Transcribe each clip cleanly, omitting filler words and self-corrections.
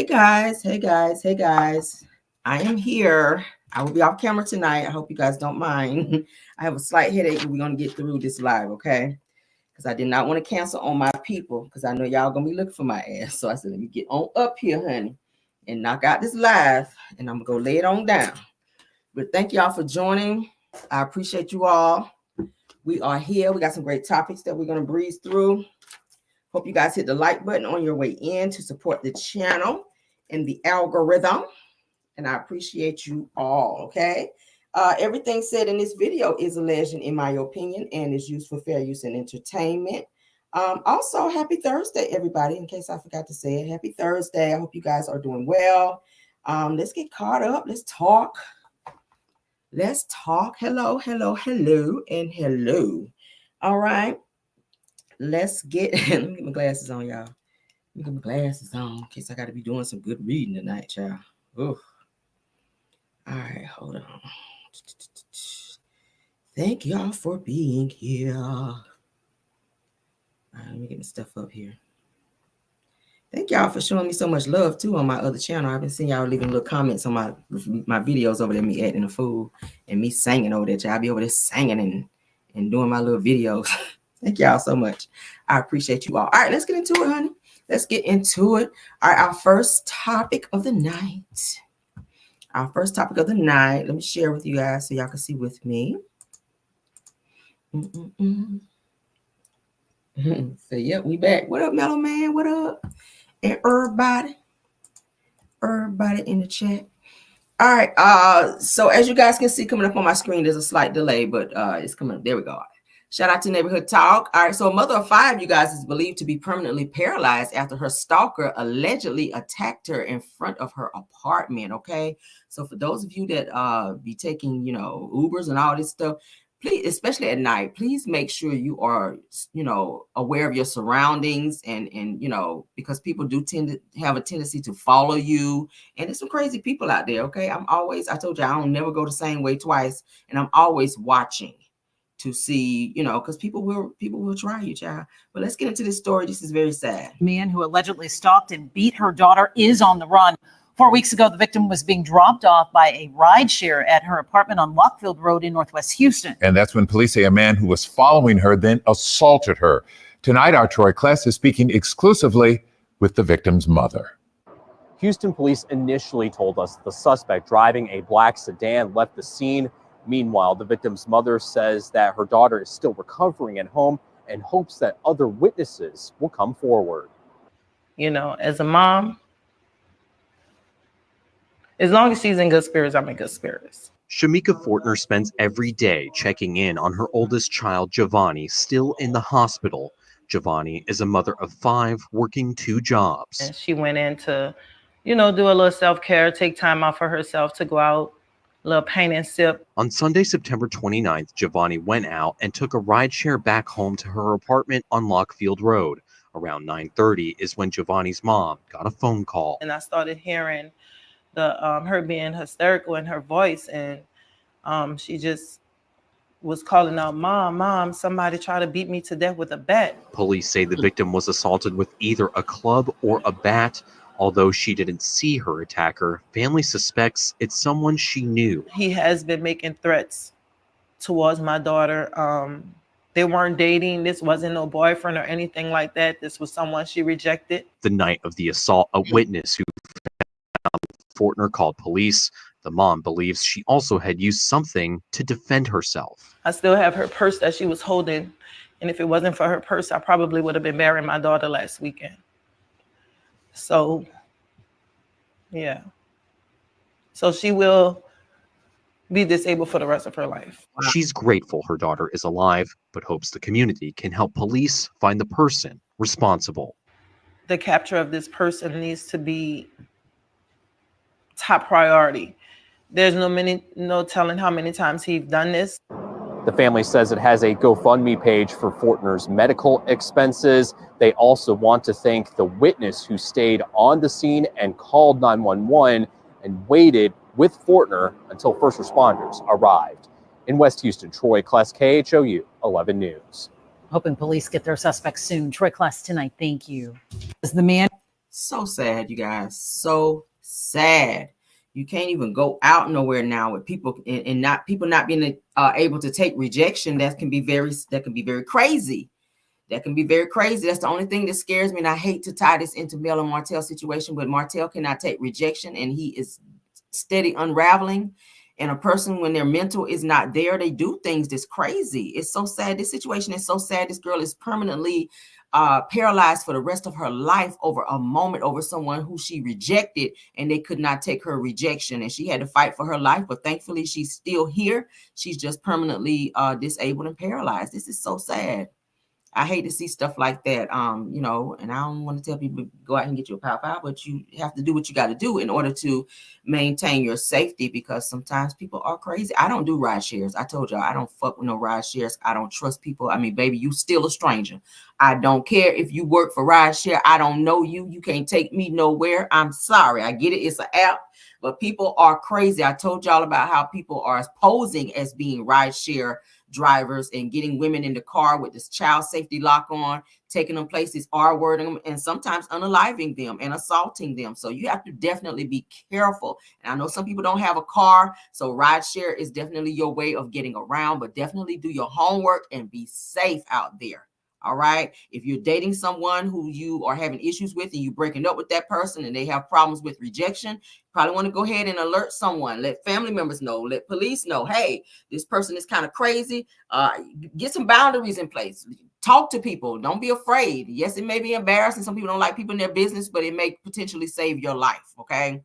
Hey guys, hey guys, hey guys. I am here. I will be off camera tonight. I hope you guys don't mind. I have a slight headache, but we're going to get through this live, okay? Because I did not want to cancel on my people because I know y'all going to be looking for my ass. So I said, let me get on up here, honey, and knock out this live, and I'm going to go lay it on down. But thank y'all for joining. I appreciate you all. We are here. We got some great topics that we're going to breeze through. Hope you guys hit the like button on your way in to support the channel and the algorithm. And I appreciate you all, okay? Everything said in this video is alleged in my opinion and is used for fair use and entertainment. Also, happy Thursday, everybody, in case I forgot to say it. Happy Thursday. I hope you guys are doing well. Let's get caught up. Let's talk. Let's talk. Hello, hello, hello, and hello. All right. Let's get, let me get my glasses on, y'all. Let me get my glasses on in case I got to be doing some good reading tonight, child. Ooh. All right, hold on. Thank y'all for being here. All right, let me get my stuff up here. Thank y'all for showing me so much love, too, on my other channel. I've been seeing y'all leaving little comments on my videos over there, me acting a fool and me singing over there, child. I be over there singing and doing my little videos. Thank y'all so much. I appreciate you all. All right, let's get into it, honey. Let's get into it. All right, our first topic of the night. Our first topic of the night. Let me share with you guys so y'all can see with me. So, yep, we back. What up, Mellow Man? What up? And everybody in the chat. All right. So as you guys can see coming up on my screen, there's a slight delay, but it's coming up. There we go. Shout out to Neighborhood Talk. All right, so a mother of 5, you guys, is believed to be permanently paralyzed after her stalker allegedly attacked her in front of her apartment, okay? So for those of you that be taking, Ubers and all this stuff, please, especially at night, please make sure you are, aware of your surroundings and because people do tend to have a tendency to follow you. And there's some crazy people out there, okay? I told you, I don't never go the same way twice, and I'm always watching to see, because people will try you, child. But let's get into this story. This is very sad. Man who allegedly stalked and beat her daughter is on the run. 4 weeks ago, the victim was being dropped off by a rideshare at her apartment on Lockfield Road in Northwest Houston. And that's when police say a man who was following her then assaulted her. Tonight, our Troy Kless is speaking exclusively with the victim's mother. Houston police initially told us the suspect driving a black sedan left the scene. Meanwhile, the victim's mother says that her daughter is still recovering at home and hopes that other witnesses will come forward. As a mom, as long as she's in good spirits, I'm in good spirits. Shamika Fortner spends every day checking in on her oldest child, Giovanni, still in the hospital. Giovanni is a mother of 5 working 2 jobs. And she went in to, do a little self-care, take time out for herself to go out, a little paint and sip. On Sunday, September 29th, Giovanni went out and took a rideshare back home to her apartment on Lockfield Road. Around 9:30 is when Giovanni's mom got a phone call. And I started hearing her being hysterical in her voice, and she just was calling out, Mom, somebody tried to beat me to death with a bat. Police say the victim was assaulted with either a club or a bat. Although she didn't see her attacker, family suspects it's someone she knew. He has been making threats towards my daughter. They weren't dating. This wasn't no boyfriend or anything like that. This was someone she rejected. The night of the assault, a witness who found Fortner called police. The mom believes she also had used something to defend herself. I still have her purse that she was holding. And if it wasn't for her purse, I probably would have been burying my daughter last weekend. So, yeah. So she will be disabled for the rest of her life. Wow. She's grateful her daughter is alive, but hopes the community can help police find the person responsible. The capture of this person needs to be top priority. There's no telling how many times he's done this. The family says it has a GoFundMe page for Fortner's medical expenses. They also want to thank the witness who stayed on the scene and called 911 and waited with Fortner until first responders arrived. In West Houston, Troy Kless, KHOU 11 News. Hoping police get their suspects soon. Troy Kless tonight. Thank you. As the man So sad, you guys. So sad. You can't even go out nowhere now with people and not people not being able to take rejection. That can be very crazy. That can be very crazy. That's the only thing that scares me. And I hate to tie this into Mel and Martell's situation, but Martell cannot take rejection and he is steady unraveling. And a person, when their mental is not there, they do things that's crazy. It's so sad. This situation is so sad. This girl is permanently paralyzed for the rest of her life over a moment, over someone who she rejected, and they could not take her rejection. And she had to fight for her life, but thankfully she's still here. She's just permanently disabled and paralyzed. This is so sad. I hate to see stuff like that. You know, and I don't want to tell people go out and get you a pow, but you have to do what you got to do in order to maintain your safety, because sometimes people are crazy. I don't do ride shares. I told y'all I don't fuck with no ride shares. I don't trust people. I mean, baby, you still a stranger. I don't care if you work for ride share. I don't know you. You can't take me nowhere. I'm sorry. I get it. It's an app, but people are crazy. I told y'all about how people are posing as being ride share drivers and getting women in the car with this child safety lock on, taking them places, R-wording them, and sometimes unaliving them and assaulting them. So you have to definitely be careful. And I know some people don't have a car, so rideshare is definitely your way of getting around, but definitely do your homework and be safe out there. All right. If you're dating someone who you are having issues with and you're breaking up with that person and they have problems with rejection, probably want to go ahead and alert someone, let family members know, let police know, hey, this person is kind of crazy. Get some boundaries in place. Talk to people. Don't be afraid. Yes, it may be embarrassing. Some people don't like people in their business, but it may potentially save your life. Okay.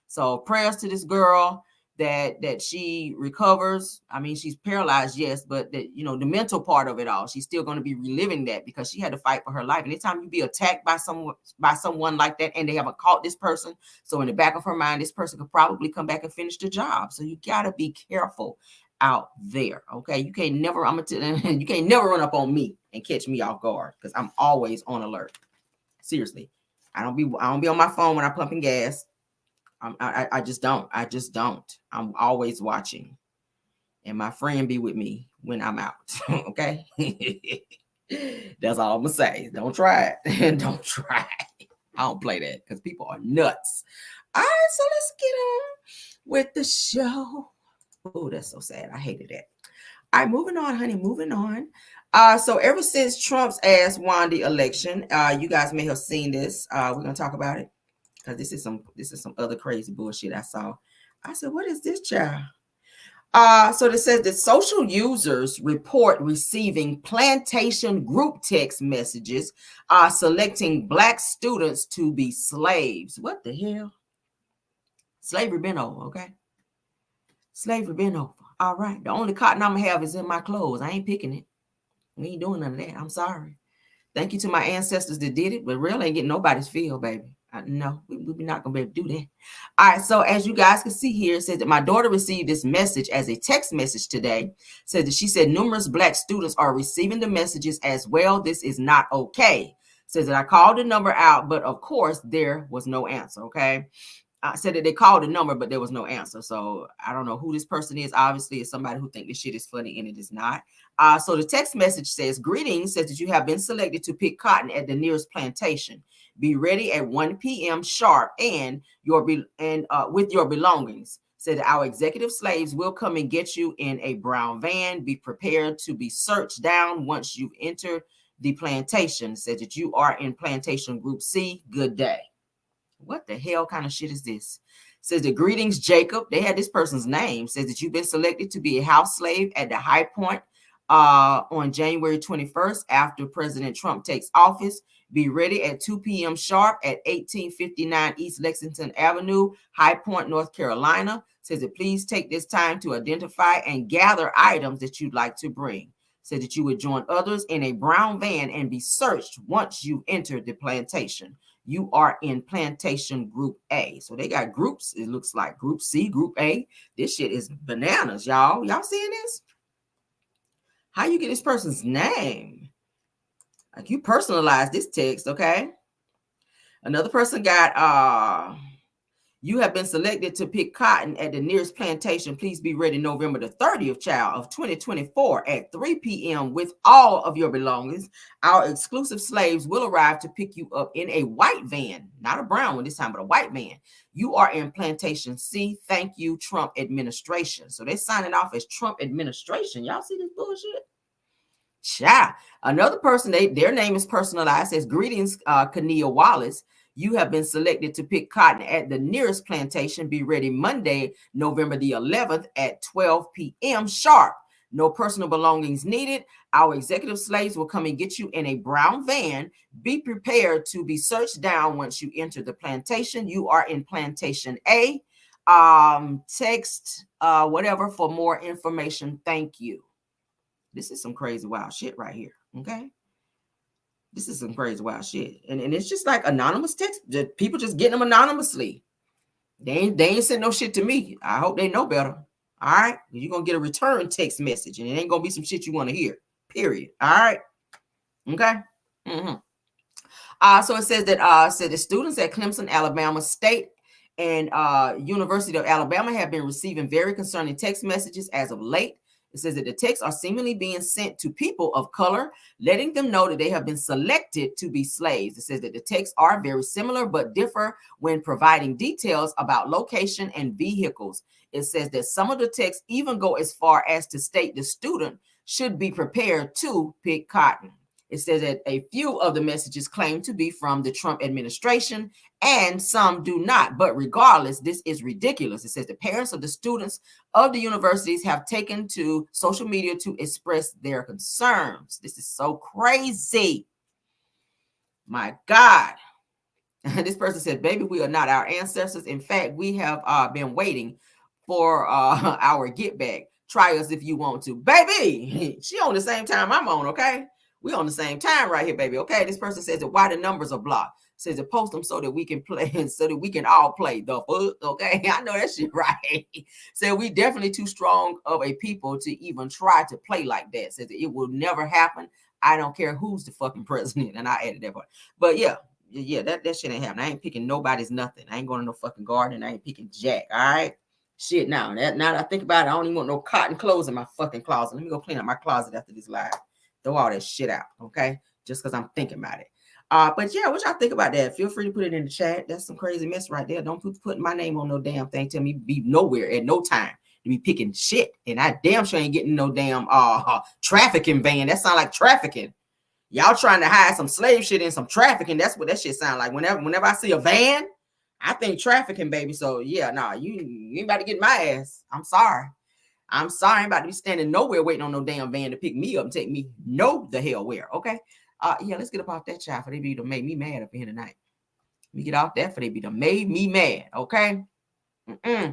So prayers to this girl that she recovers. I mean, she's paralyzed, yes, but that, you know, the mental part of it all, she's still going to be reliving that because she had to fight for her life. Anytime you be attacked by someone like that and they haven't caught this person, so in the back of her mind, this person could probably come back and finish the job. So you got to be careful out there. Okay. You can't never, you can't never run up on me and catch me off guard because I'm always on alert. Seriously. I don't be on my phone when I'm pumping gas. I just don't. I'm always watching. And my friend be with me when I'm out. Okay. That's all I'm going to say. Don't try it. Don't try it. I don't play that because people are nuts. All right. So let's get on with the show. Oh, that's so sad. I hated that. All right. Moving on, honey. Moving on. So ever since Trump's ass won the election, you guys may have seen this. We're going to talk about it. Because this is some other crazy bullshit I saw. I said, what is this, child? So it says that social users report receiving Plantation group text messages selecting Black students to be slaves. What the hell? Slavery been over, okay? Slavery been over. All right. The only cotton I'm going to have is in my clothes. I ain't picking it. We ain't doing none of that. I'm sorry. Thank you to my ancestors that did it, but real ain't getting nobody's feel, baby. No, we're not going to be able to do that. All right. So as you guys can see here, it says that my daughter received this message as a text message today. Said that she said numerous Black students are receiving the messages as well. This is not okay. Says that I called the number out, but of course there was no answer. Okay. I said that they called the number, but there was no answer. So I don't know who this person is. Obviously, it's somebody who thinks this shit is funny and it is not. So the text message says, greetings, says that you have been selected to pick cotton at the nearest plantation. Be ready at 1 p.m. sharp and with your belongings. Said our executive slaves will come and get you in a brown van. Be prepared to be searched down once you've entered the plantation. Said that you are in plantation group C. Good day. What the hell kind of shit is this? Says the greetings, Jacob. They had this person's name. Says that you've been selected to be a house slave at the High Point on January 21st after President Trump takes office. Be ready at 2 p.m. sharp at 1859 East Lexington Avenue, High Point, North Carolina. Says that please take this time to identify and gather items that you'd like to bring. Said that you would join others in a brown van and be searched once you enter the plantation. You are in plantation group A. So they got groups. It looks like group C, group A. This shit is bananas, y'all. Y'all seeing this? How you get this person's name? Like you personalize this text, okay? Another person got You have been selected to pick cotton at the nearest plantation. Please be ready November the 30th, child, of 2024 at 3 p.m. with all of your belongings. Our exclusive slaves will arrive to pick you up in a white van, not a brown one this time, but a white van. You are in Plantation C. Thank you, Trump administration. So they're signing off as Trump administration. Y'all see this bullshit? Child. Another person, their name is personalized, says, greetings, Kania Wallace. You have been selected to pick cotton at the nearest plantation. Be ready Monday, November the 11th at 12 p.m. sharp. No personal belongings needed. Our executive slaves will come and get you in a brown van. Be prepared to be searched down once you enter the plantation. You are in Plantation A. Text whatever for more information. Thank you. This is some crazy wild shit right here. Okay. This is some crazy wild shit. And it's just like anonymous text. People just getting them anonymously. They ain't send no shit to me. I hope they know better. All right. You're going to get a return text message and it ain't going to be some shit you want to hear. Period. All right. Okay. So it says that the students at Clemson, Alabama State and University of Alabama have been receiving very concerning text messages as of late. It says that the texts are seemingly being sent to people of color, letting them know that they have been selected to be slaves. It says that the texts are very similar but differ when providing details about location and vehicles. It says that some of the texts even go as far as to state the student should be prepared to pick cotton. It says that a few of the messages claim to be from the Trump administration and some do not. But regardless, this is ridiculous. It says the parents of the students of the universities have taken to social media to express their concerns. This is so crazy. My God. This person said, baby, we are not our ancestors. In fact, we have been waiting for our get back. Try us if you want to. Baby, she on the same time I'm on, okay? We on the same time right here, baby. Okay. This person says that why the numbers are blocked. Says to post them so that we can play, so that we can all play the fuck. Okay. I know that shit right. So we definitely too strong of a people to even try to play like that. Says that it will never happen. I don't care who's the fucking president. And I added that part. But yeah, that shit ain't happening. I ain't picking nobody's nothing. I ain't going to no fucking garden. I ain't picking jack. All right. Shit. Now that I think about it, I don't even want no cotton clothes in my fucking closet. Let me go clean up my closet after this live. Throw all that shit out, okay? Just because I'm thinking about it. But yeah, what y'all think about that? Feel free to put it in the chat. That's some crazy mess right there. Don't put my name on no damn thing. Tell me be nowhere at no time to be picking shit. And I damn sure ain't getting no damn trafficking van. That sound like trafficking. Y'all trying to hide some slave shit in some trafficking. That's what that shit sound like. Whenever I see a van, I think trafficking, baby. So yeah, nah, you ain't about to get my ass. I'm sorry. I'm about to be standing nowhere waiting on no damn van to pick me up and take me the hell where, okay? Yeah, let's get up off that child for they be to make me mad up here tonight. Let me get off that for they be to made me mad, okay? All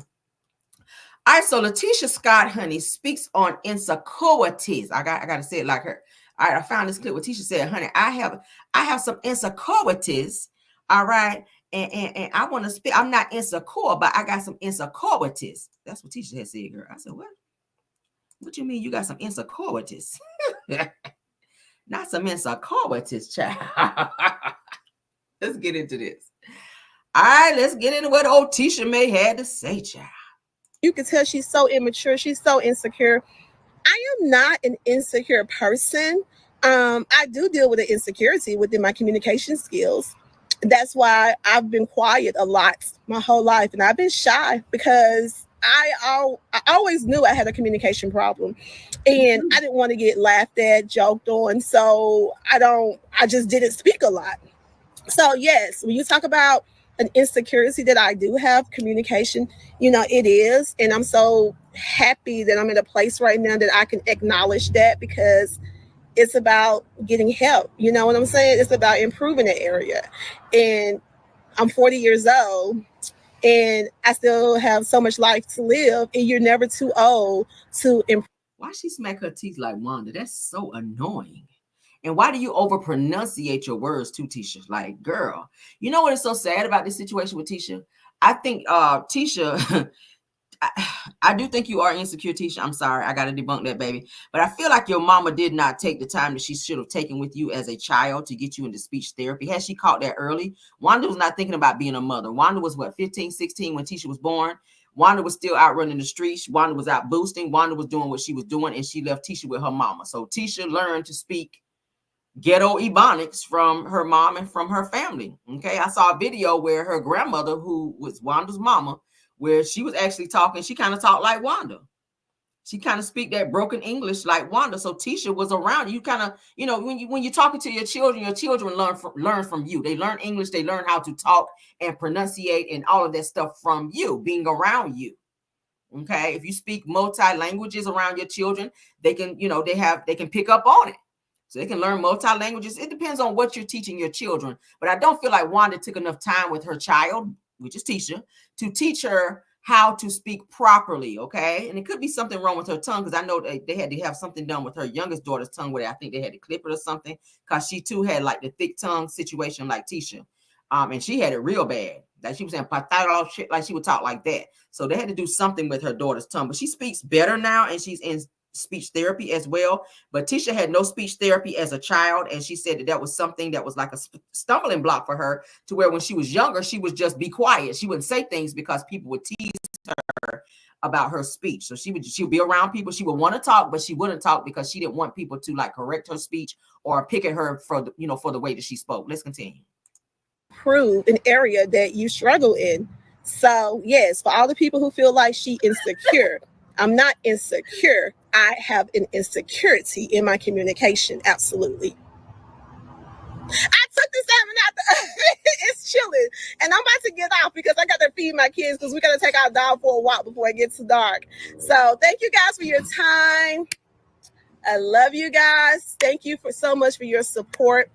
right, so Tisha Scott, honey, speaks on insecurities. I got to say it like her. All right, I found this clip where Tisha said, honey, I have some insecurities, all right? And I want to speak. I'm not insecure, but I got some insecurities. That's what Tisha had said, girl. I said, what? What you mean you got some insecurities? Not some insecurities, child. Let's get into this. All right, let's get into what old Tisha May had to say, child. You can tell she's so immature. She's so insecure. I am not an insecure person. I do deal with an insecurity within my communication skills. That's why I've been quiet a lot my whole life. And I've been shy because I always knew I had a communication problem and I didn't want to get laughed at, joked on. So I just didn't speak a lot. So yes, when you talk about an insecurity that I do have, communication, it is. And I'm so happy that I'm in a place right now that I can acknowledge that, because it's about getting help. You know what I'm saying? It's about improving that area. And I'm 40 years old and I still have so much life to live, and you're never too old to improve. Why she smack her teeth like Wanda? That's so annoying. And why do you over pronunciate your words too, Tisha? Like, girl, you know what is so sad about this situation with Tisha? I think Tisha, I do think you are insecure, Tisha. I'm sorry. I got to debunk that, baby. But I feel like your mama did not take the time that she should have taken with you as a child to get you into speech therapy. Had she caught that early, Wanda was not thinking about being a mother. Wanda was, what, 15, 16 when Tisha was born? Wanda was still out running the streets. Wanda was out boosting. Wanda was doing what she was doing, and she left Tisha with her mama. So Tisha learned to speak ghetto ebonics from her mom and from her family. Okay, I saw a video where her grandmother, who was Wanda's mama, where she was actually talking, she kind of talked like Wanda. She kind of speak that broken English like Wanda. So Tisha was around you. Kind of, you know, when you're talking to your children learn from you. They learn English, they learn how to talk and pronunciate and all of that stuff from you, being around you. Okay, if you speak multi languages around your children, they can, you know, they can pick up on it. So they can learn multi languages. It depends on what you're teaching your children. But I don't feel like Wanda took enough time with her child, which is Tisha, to teach her how to speak properly. Okay. And it could be something wrong with her tongue, because I know they had to have something done with her youngest daughter's tongue where I think they had to clip it or something, because she too had like the thick tongue situation like Tisha. And she had it real bad. Like she was saying patata shit, like she would talk like that. So they had to do something with her daughter's tongue. But she speaks better now, and she's in speech therapy as well. But Tisha had no speech therapy as a child, and she said that was something that was like a stumbling block for her, to where when she was younger, she would just be quiet. She wouldn't say things because people would tease her about her speech. So she would be around people. She would want to talk, but she wouldn't talk because she didn't want people to like correct her speech or pick at her for the, you know, for the way that she spoke. Let's continue. Prove an area that you struggle in. So yes, for all the people who feel like she insecure, I'm not insecure. I have an insecurity in my communication. Absolutely. I took this salmon out it's chilling, and I'm about to get off because I got to feed my kids, because we got to take our dog for a walk before it gets dark. So thank you guys for your time. I love you guys. Thank you for so much for your support.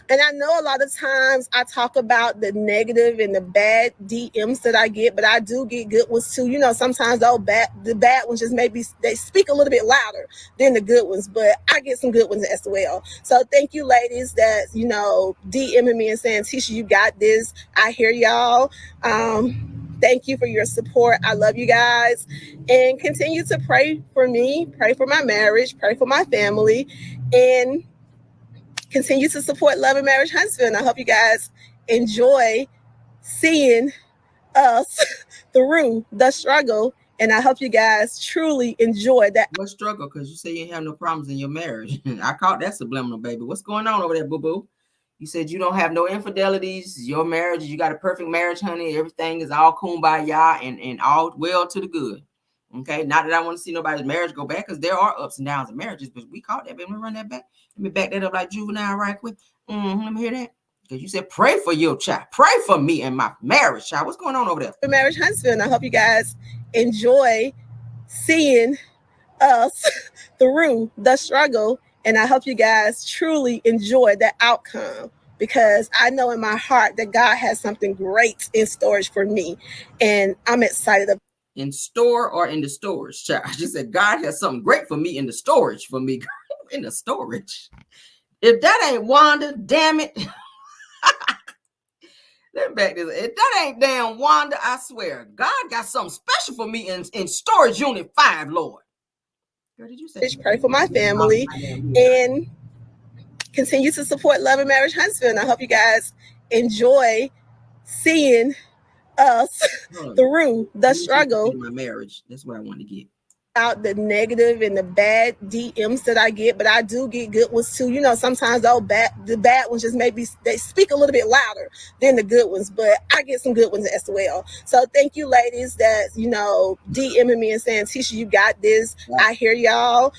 And I know a lot of times I talk about the negative and the bad DMs that I get, but I do get good ones too. You know, sometimes the bad ones just maybe they speak a little bit louder than the good ones, but I get some good ones as well. So thank you, ladies, that, you know, DMing me and saying, Tisha, you got this. I hear y'all. Thank you for your support. I love you guys. And continue to pray for me, pray for my marriage, pray for my family, and continue to support Love and Marriage Huntsville. I hope you guys enjoy seeing us through the struggle. And I hope you guys truly enjoy that. What struggle? Because you say you have no problems in your marriage. I caught that subliminal, baby. What's going on over there, boo-boo? You said you don't have no infidelities. Your marriage, you got a perfect marriage, honey. Everything is all kumbaya and all well to the good. Okay, not that I want to see nobody's marriage go back, because there are ups and downs in marriages, but we caught that, baby. Let me run that back. Let me back that up like Juvenile right quick. Let me hear that. Because you said pray for your child. Pray for me and my marriage, child. What's going on over there? The Marriage Huntsville. And I hope you guys enjoy seeing us through the struggle. And I hope you guys truly enjoy the outcome, because I know in my heart that God has something great in storage for me. And I'm excited about in store or in the storage, child. She said, God has something great for me in the storage for me. In the storage. If that ain't Wanda, damn it. Let me back this. If that ain't damn Wanda, I swear, God got something special for me in storage unit 5, Lord. Girl, did you say? Pray for my family and continue to support Love and Marriage Huntsville. And I hope you guys enjoy seeing us through the struggle. My marriage. That's what I want to get. Out the negative and the bad DMs that I get, but I do get good ones too. You know, sometimes the bad ones just maybe they speak a little bit louder than the good ones, but I get some good ones as well. So thank you, ladies, that, you know, DMing me and saying, Tisha, you got this. I hear y'all.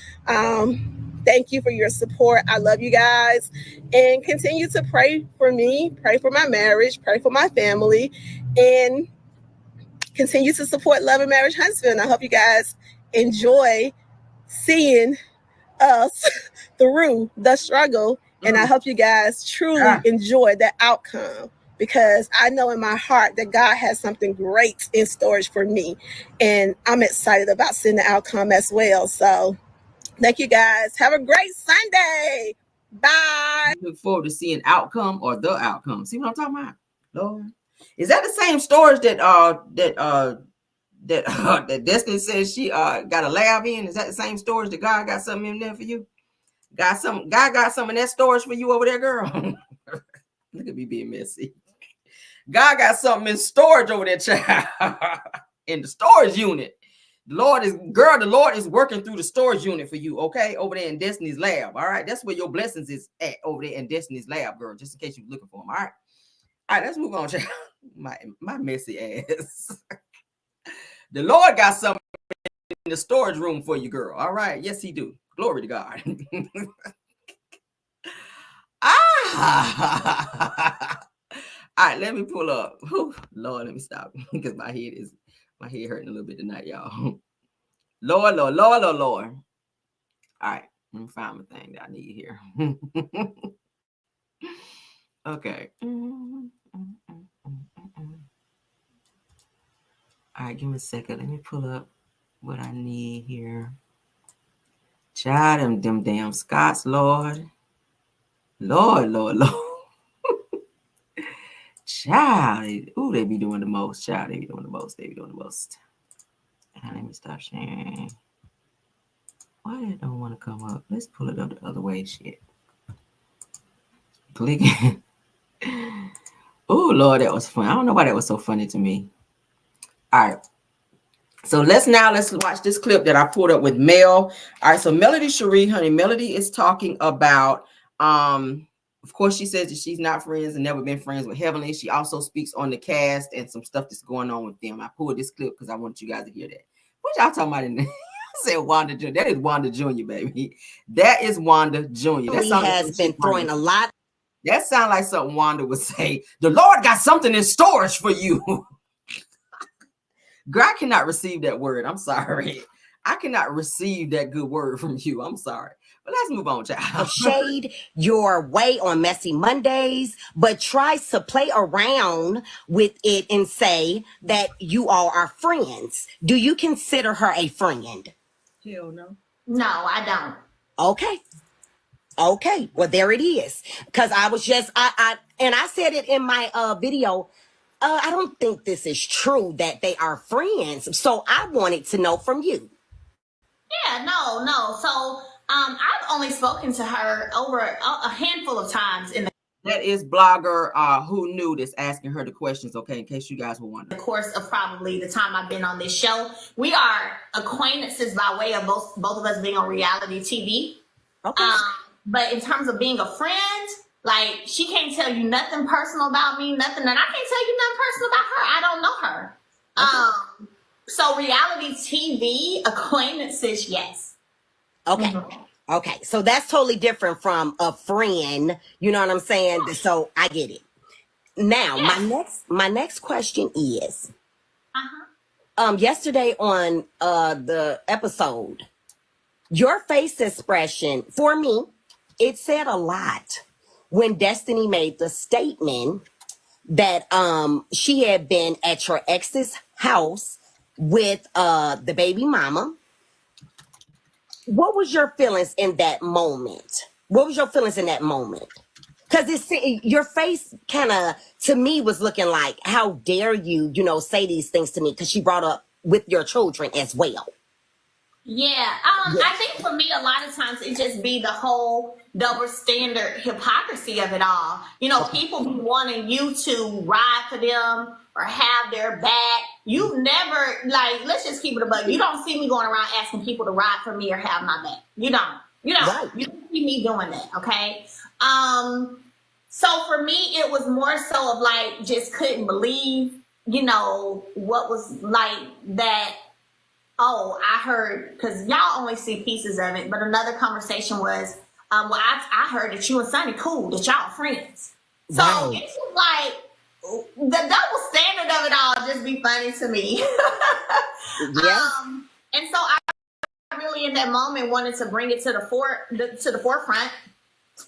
Thank you for your support. I love you guys. And continue to pray for me, pray for my marriage, pray for my family, and continue to support Love and Marriage Huntsville. And I hope you guys enjoy seeing us through the struggle. And I hope you guys truly enjoy the outcome, because I know in my heart that God has something great in storage for me. And I'm excited about seeing the outcome as well. So thank you guys. Have a great Sunday. Bye. Look forward to seeing outcome or the outcome. See what I'm talking about? Lord. Is that the same storage that that that Destiny says she got a lab in? Is that the same storage that God got something in there for you? God got some in that storage for you over there, girl. Look at me being messy. God got something in storage over there, child. In the storage unit. The Lord is working through the storage unit for you, okay? Over there in Destiny's lab. All right. That's where your blessings is at, over there in Destiny's lab, girl. Just in case you're looking for them. All right. All right, let's move on, child. My messy ass. The Lord got something in the storage room for you, girl. All right. Yes, he do. Glory to God. All right, let me pull up. Whew, Lord, let me stop because my head hurting a little bit tonight, y'all. Lord. All right, let me find my thing that I need here. Okay. All right, give me a second. Let me pull up what I need here. Child, them damn Scots, Lord. Child, ooh, they be doing the most. Child, they be doing the most. And let me stop sharing. Why that don't want to come up? Let's pull it up the other way. Shit. Clicking. Oh, Lord, that was fun. I don't know why that was so funny to me. All right. So let's watch this clip that I pulled up with Mel. All right. So Melody Sheree, honey, Melody is talking about, of course, she says that she's not friends and never been friends with Heavenly. She also speaks on the cast and some stuff that's going on with them. I pulled this clip because I want you guys to hear that. What y'all talking about in there? I said Wanda Jr. That is Wanda Jr., baby. That is Wanda Jr. That has been throwing a lot. That sounds like something Wanda would say. The Lord got something in storage for you. Girl, I cannot receive that word. I'm sorry. I cannot receive that good word from you. I'm sorry. But let's move on, child. Shade your way on Messy Mondays, but tries to play around with it and say that you all are friends. Do you consider her a friend? Hell no. No, I don't. Okay. Well, there it is. Because I was just, I said it in my video. I don't think this is true that they are friends. So I wanted to know from you. Yeah, no. So, I've only spoken to her over a handful of times in That is blogger Who Knew This asking her the questions, okay, in case you guys were wondering. the course of probably the time I've been on this show. We are acquaintances by way of both of us being on reality TV. Okay. But in terms of being a friend, like, she can't tell you nothing personal about me, nothing, and I can't tell you nothing personal about her. I don't know her. Okay. So reality TV acquaintances, yes. Okay. Mm-hmm. Okay. So that's totally different from a friend. You know what I'm saying? So I get it. Now, my next question is, yesterday on the episode, your face expression, for me, it said a lot when Destiny made the statement that she had been at your ex's house with the baby mama. What was your feelings in that moment? Because your face kind of, to me, was looking like, how dare you, say these things to me? Because she brought up with your children as well. Yeah, I think for me, a lot of times it just be the whole double standard hypocrisy of it all. People be wanting you to ride for them or have their back. You never, let's just keep it a bug. You don't see me going around asking people to ride for me or have my back. You don't. Right. You don't see me doing that, okay? So for me, it was more so of just couldn't believe, what was that. Oh, I heard, because y'all only see pieces of it, but another conversation was, I heard that you and Sonny cool, that y'all friends. So right. It's the double standard of it all just be funny to me. Yeah. And so I really in that moment wanted to bring it to the forefront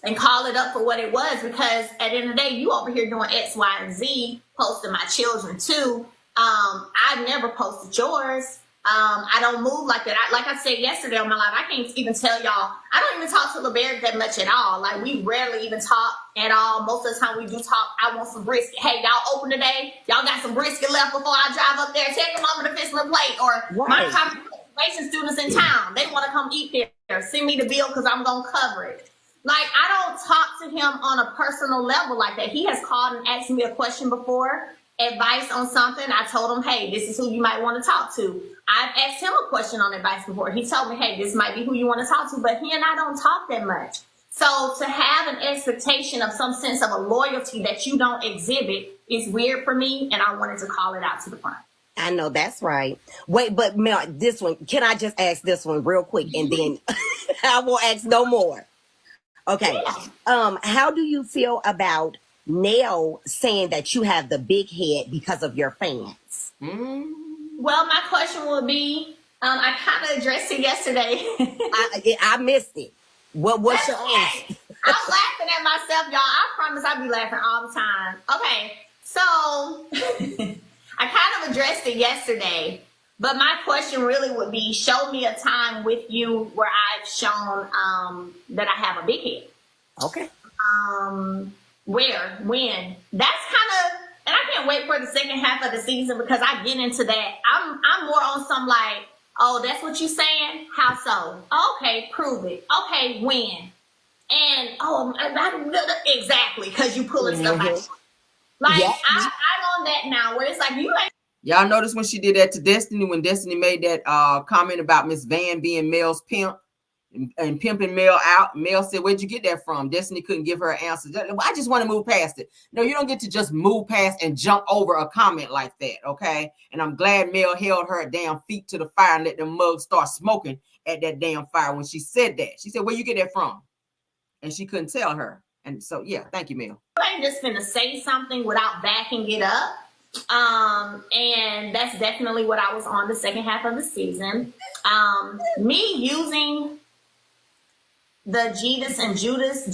and call it up for what it was, because at the end of the day, you over here doing X, Y, and Z, posting my children too. I've never posted yours. I don't move like that. Like I said yesterday on my live, I can't even tell y'all. I don't even talk to LeBear that much at all. Like, we rarely even talk at all. Most of the time we do talk, I want some brisket. Hey, y'all open today? Y'all got some brisket left before I drive up there? Tell your mama to fix my plate. Or my confirmation students in town, they want to come eat there. Send me the bill because I'm going to cover it. Like, I don't talk to him on a personal level like that. He has called and asked me a question before, advice on something. I told him, hey, this is who you might want to talk to. I've asked him a question on advice before. He told me, hey, this might be who you want to talk to, but he and I don't talk that much. So to have an expectation of some sense of a loyalty that you don't exhibit is weird for me, and I wanted to call it out to the front. I know that's right. Wait, but Mel, this one, can I just ask this one real quick, and then I won't ask no more. Okay. Yeah. How do you feel about Nell saying that you have the big head because of your fans? Well, my question will be, I kind of addressed it yesterday. I missed it. What's your answer? I'm laughing at myself, y'all. I promise I'll be laughing all the time. Okay, so I kind of addressed it yesterday, but my question really would be, show me a time with you where I've shown that I have a big head. Okay. Where? When? That's kind of, and I can't wait for the second half of the season because I get into that. I'm more on some like, oh, that's what you saying? How so? Okay, prove it. Okay, when? And exactly, because you pulling stuff out. Like, yeah. I'm on that now where it's like, you ain't. Y'all notice when she did that to Destiny, when Destiny made that comment about Miss Van being Mel's pimp and pimping Mel out. Mel said, where'd you get that from? Destiny couldn't give her an answer. I just want to move past it. No, you don't get to just move past and jump over a comment like that, okay? And I'm glad Mel held her damn feet to the fire and let the mugs start smoking at that damn fire when she said that. She said, where you get that from? And she couldn't tell her. And so, yeah, thank you, Mel. I ain't just finna say something without backing it up. And that's definitely what I was on the second half of the season. Me using the Jesus and Judas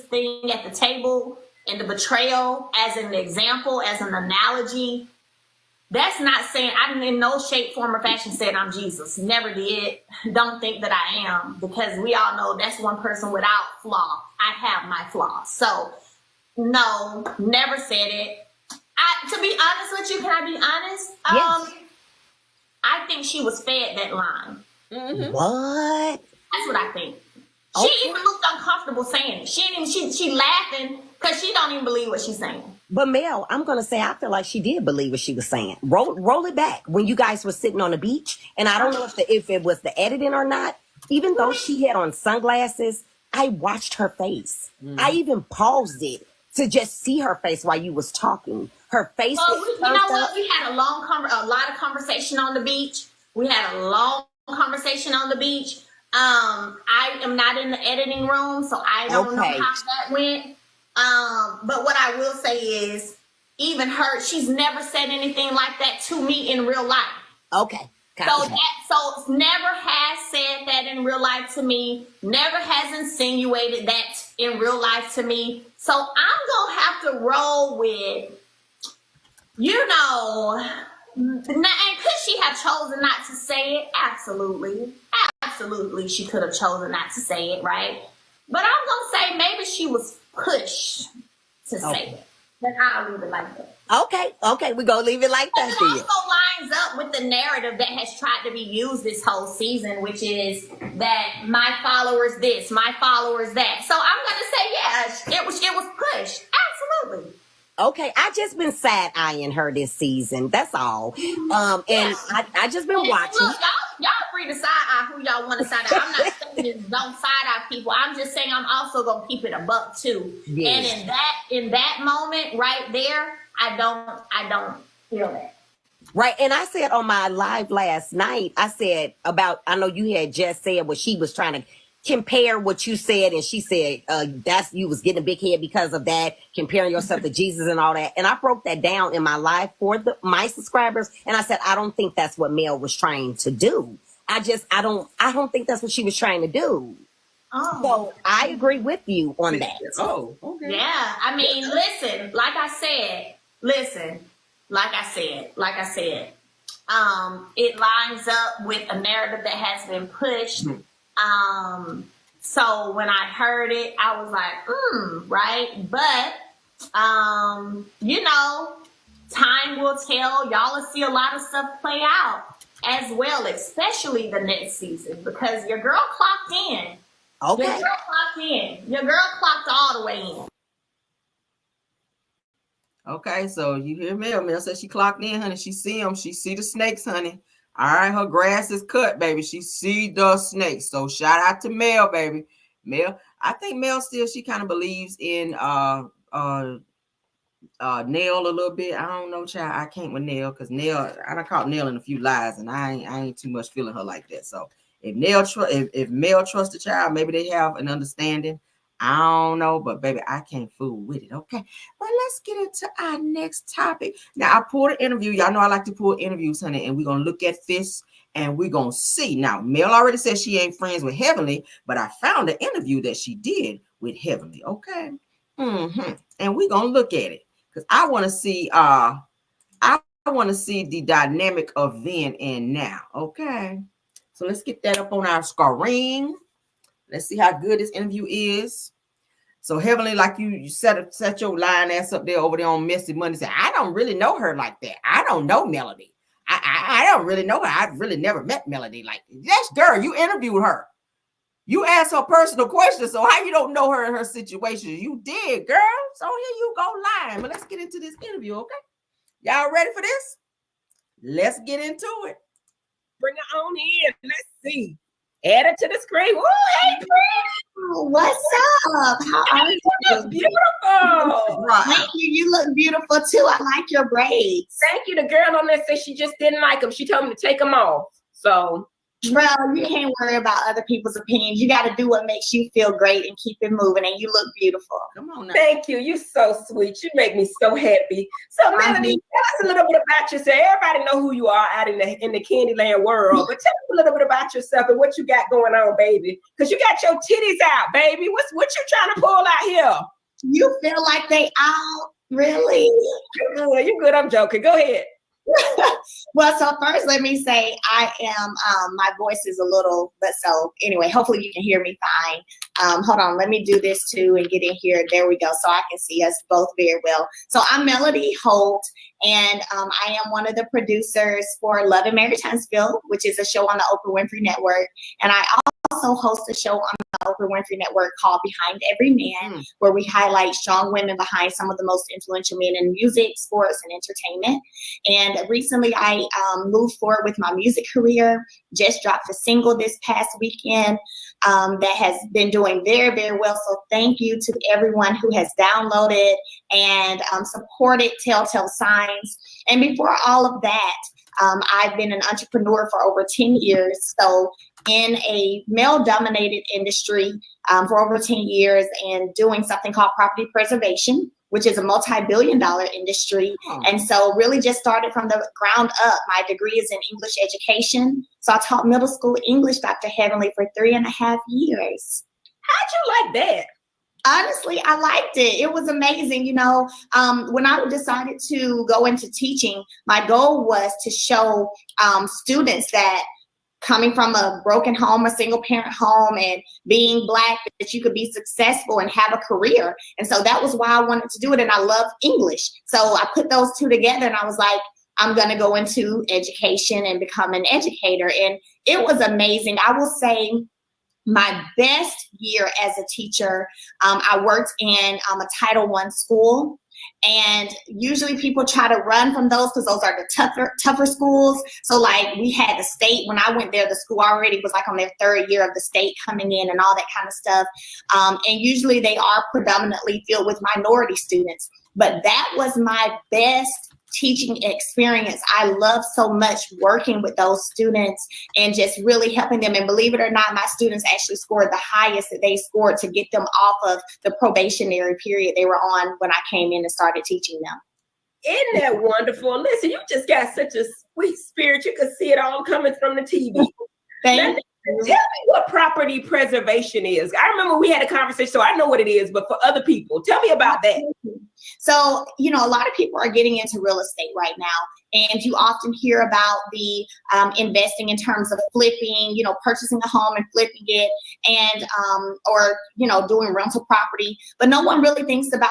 thing at the table and the betrayal as an example, as an analogy, that's not saying, I in no shape, form, or fashion said I'm Jesus. Never did. Don't think that I am, because we all know that's one person without flaw. I have my flaws. So, no, never said it. To be honest with you, can I be honest? Yes. I think she was fed that line. Mm-hmm. What? That's what I think. She even looked uncomfortable saying it. She laughing because she don't even believe what she's saying. But Mel, I'm gonna say I feel like she did believe what she was saying. Roll it back when you guys were sitting on the beach, and I don't know if it was the editing or not. Even though she had on sunglasses, I watched her face. I even paused it to just see her face while you was talking. Her face. Well, you know what? We had a lot of conversation on the beach. We had a long conversation on the beach. I am not in the editing room, so I don't know how that went. But what I will say is, even her, she's never said anything like that to me in real life. Okay. So never has said that in real life to me. Never has insinuated that in real life to me. So I'm gonna have to roll with, and could she have chosen not to say it? Absolutely, she could have chosen not to say it, right? But I'm gonna say maybe she was pushed to say it. Then I'll leave it like that. Okay, we're gonna leave it like that. It also lines up with the narrative that has tried to be used this whole season, which is that my followers this, my followers that. So I'm gonna say, yeah, it was pushed. Absolutely. Okay, I just been side-eyeing her this season. That's all. And I just been watching. Look, y'all free to side-eye who y'all want to side-eye. I'm not saying don't side-eye people. I'm just saying I'm also gonna keep it a buck too. Yes. And in that moment right there, I don't feel that. Right, and I said on my live last night, I said about, I know you had just said what she was trying to compare what you said, and she said that's you was getting a big head because of that, comparing yourself to Jesus and all that. And I broke that down in my live for my subscribers, and I said I don't think that's what Mel was trying to do. I don't think that's what she was trying to do. Oh. So I agree with you on that. Oh, okay. Yeah, I mean, listen, like I said, it lines up with a narrative that has been pushed. So when I heard it, I was like, right? But, you know, time will tell. Y'all will see a lot of stuff play out as well, especially the next season, because your girl clocked in. Okay. Your girl clocked in. Your girl clocked all the way in. Okay, so you hear Mel. Mel said she clocked in, honey. She see them. She see the snakes, honey. All right, her grass is cut, baby. She see the snakes. So shout out to Mel, baby. Mel, I think Mel still, she kind of believes in Nell a little bit. I don't know, child. I can't with Nell because Nell, I done caught Nell in a few lies, and I ain't too much feeling her like that. So if Mel trusts the child, maybe they have an understanding. I don't know, but baby, I can't fool with it. Okay, but let's get into our next topic. Now, I pulled an interview. Y'all know I like to pull interviews, honey, and we're gonna look at this and we're gonna see. Now, Mel already said she ain't friends with Heavenly, but I found an interview that she did with Heavenly. Okay, and we're gonna look at it because I want to see. I want to see the dynamic of then and now. Okay, so let's get that up on our screen. Let's see how good this interview is. So Heavenly, like you set your lying ass up there over there on Messy Monday. Say, I don't really know her like that. I don't know Melody. I don't really know her. I've really never met Melody. Like, yes, girl, you interviewed her. You asked her personal questions. So how you don't know her and her situation? You did, girl. So here you go lying. But let's get into this interview, okay? Y'all ready for this? Let's get into it. Bring her on in. Let's see. Add it to the screen. Woo, hey, pretty. What's up? How are you? You look beautiful. Thank you. You look beautiful too. I like your braids. Thank you. The girl on there said she just didn't like them. She told me to take them off. So, bro, you can't worry about other people's opinions. You got to do what makes you feel great and keep it moving. And you look beautiful. Come on now. thank you. You're so sweet. You make me so happy. So, Melanie, tell us a little bit about yourself. Everybody know who you are out in the Candyland world. But tell us a little bit about yourself and what you got going on, baby. Because you got your titties out, baby. What you trying to pull out here? You feel like they out? Really? You good. I'm joking. Go ahead. Well, so first let me say I am my voice is a little, but so anyway, hopefully you can hear me fine. Hold on, let me do this too and get in here. There we go. So I can see us both very well. So I'm Melody Holt, and I am one of the producers for Love and Marriage Huntsville, which is a show on the Oprah Winfrey Network. And I also host a show on the Oprah Winfrey Network called Behind Every Man, where we highlight strong women behind some of the most influential men in music, sports, and entertainment. And recently I moved forward with my music career, just dropped a single this past weekend that has been doing very, very well. So thank you to everyone who has downloaded and supported Telltale Signs. And before all of that, I've been an entrepreneur for over 10 years. So in a male-dominated industry for over 10 years and doing something called property preservation, which is a multi-billion-dollar industry. And so really just started from the ground up. My degree is in English education. So I taught middle school English, Dr. Heavenly, for 3.5 years. How'd you like that? Honestly, I liked it. It was amazing. You know, when I decided to go into teaching, my goal was to show students that coming from a broken home, a single parent home, and being Black, that you could be successful and have a career. And so that was why I wanted to do it. And I love English. So I put those two together and I was like, I'm going to go into education and become an educator. And it was amazing. I will say my best year as a teacher, I worked in a Title I school. And usually people try to run from those because those are the tougher schools. So like we had the state, when I went there, the school already was like on their 3rd year of the state coming in and all that kind of stuff. And usually they are predominantly filled with minority students. But that was my best teaching experience. I love so much working with those students and just really helping them. And believe it or not, my students actually scored the highest that they scored to get them off of the probationary period they were on when I came in and started teaching them. Isn't that wonderful? Listen, you just got such a sweet spirit. You could see it all coming from the TV. Thank you. Tell me what property preservation is. I remember we had a conversation, so I know what it is, but for other people, tell me about that. So, you know, a lot of people are getting into real estate right now. And you often hear about the investing in terms of flipping, you know, purchasing a home and flipping it, and or, you know, doing rental property. But no one really thinks about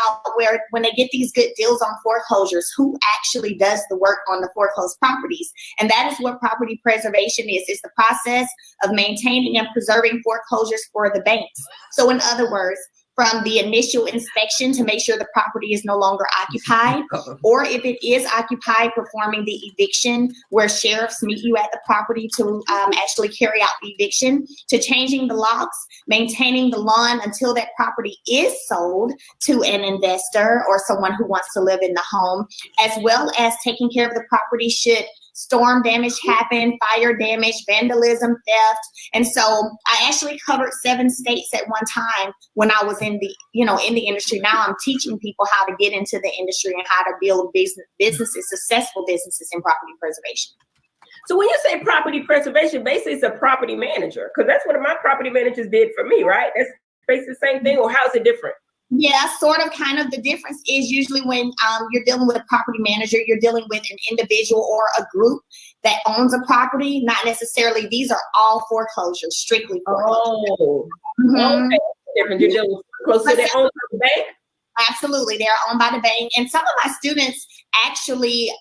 when they get these good deals on foreclosures, who actually does the work on the foreclosed properties. And that is what property preservation is. It's the process of maintaining and preserving foreclosures for the banks. So in other words, from the initial inspection to make sure the property is no longer occupied, or if it is occupied, performing the eviction where sheriffs meet you at the property to actually carry out the eviction, to changing the locks, maintaining the lawn until that property is sold to an investor or someone who wants to live in the home, as well as taking care of the property should storm damage happen, fire damage, vandalism, theft. And so I actually covered 7 states at one time when I was in the industry. Now I'm teaching people how to get into the industry and how to build businesses, successful businesses in property preservation. So when you say property preservation, basically it's a property manager, because that's what my property managers did for me, right? That's basically the same thing, or how's it different? Yeah, sort of. Kind of. The difference is usually when you're dealing with a property manager, you're dealing with an individual or a group that owns a property. Not necessarily. These are all foreclosures, strictly foreclosures. Oh, okay. Different. You're dealing with foreclosures. So they own the bank? Absolutely, they're owned by the bank. And some of my students actually,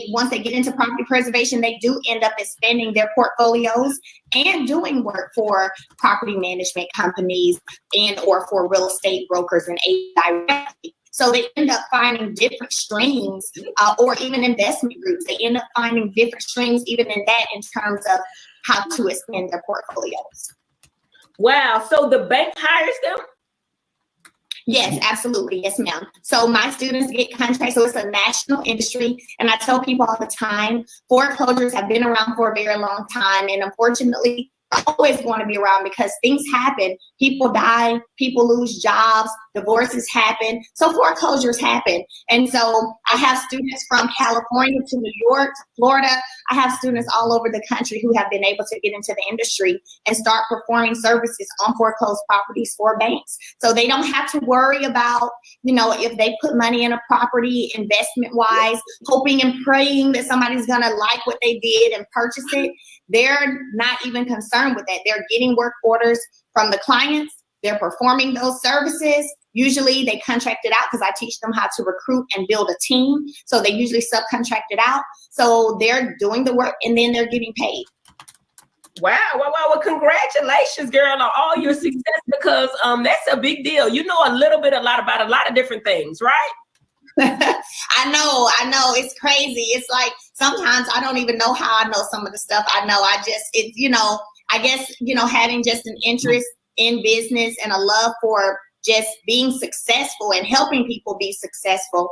once they get into property preservation, they do end up expanding their portfolios and doing work for property management companies and or for real estate brokers and agents directly. So they end up finding different streams, or even investment groups. They end up finding different streams even in that, in terms of how to expand their portfolios. Wow. So the bank hires them? Yes, absolutely. Yes, ma'am. So my students get contracts. So it's a national industry. And I tell people all the time, foreclosures have been around for a very long time. And unfortunately, always going to be around because things happen. People die, people lose jobs, divorces happen. So foreclosures happen. And so I have students from California to New York to Florida. I have students all over the country who have been able to get into the industry and start performing services on foreclosed properties for banks. So they don't have to worry about, if they put money in a property investment wise, hoping and praying that somebody's going to like what they did and purchase it. They're not even concerned with that. They're getting work orders from the clients. They're performing those services. Usually they contract it out because I teach them how to recruit and build a team. So they usually subcontract it out. So they're doing the work and then they're getting paid. Wow. Well, congratulations, girl, on all your success, because that's a big deal. You know a lot about a lot of different things, right? I know. It's crazy. It's like sometimes I don't even know how I know some of the stuff I know. I guess, having just an interest in business and a love for just being successful and helping people be successful.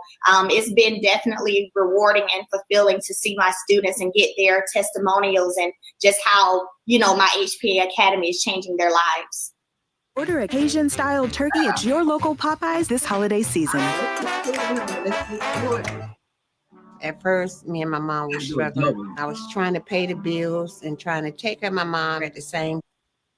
It's been definitely rewarding and fulfilling to see my students and get their testimonials and just how, my HPA Academy is changing their lives. Order a Cajun-style turkey at your local Popeyes this holiday season. At first, me and my mom were struggling. I was trying to pay the bills and trying to take care of my mom at the same time.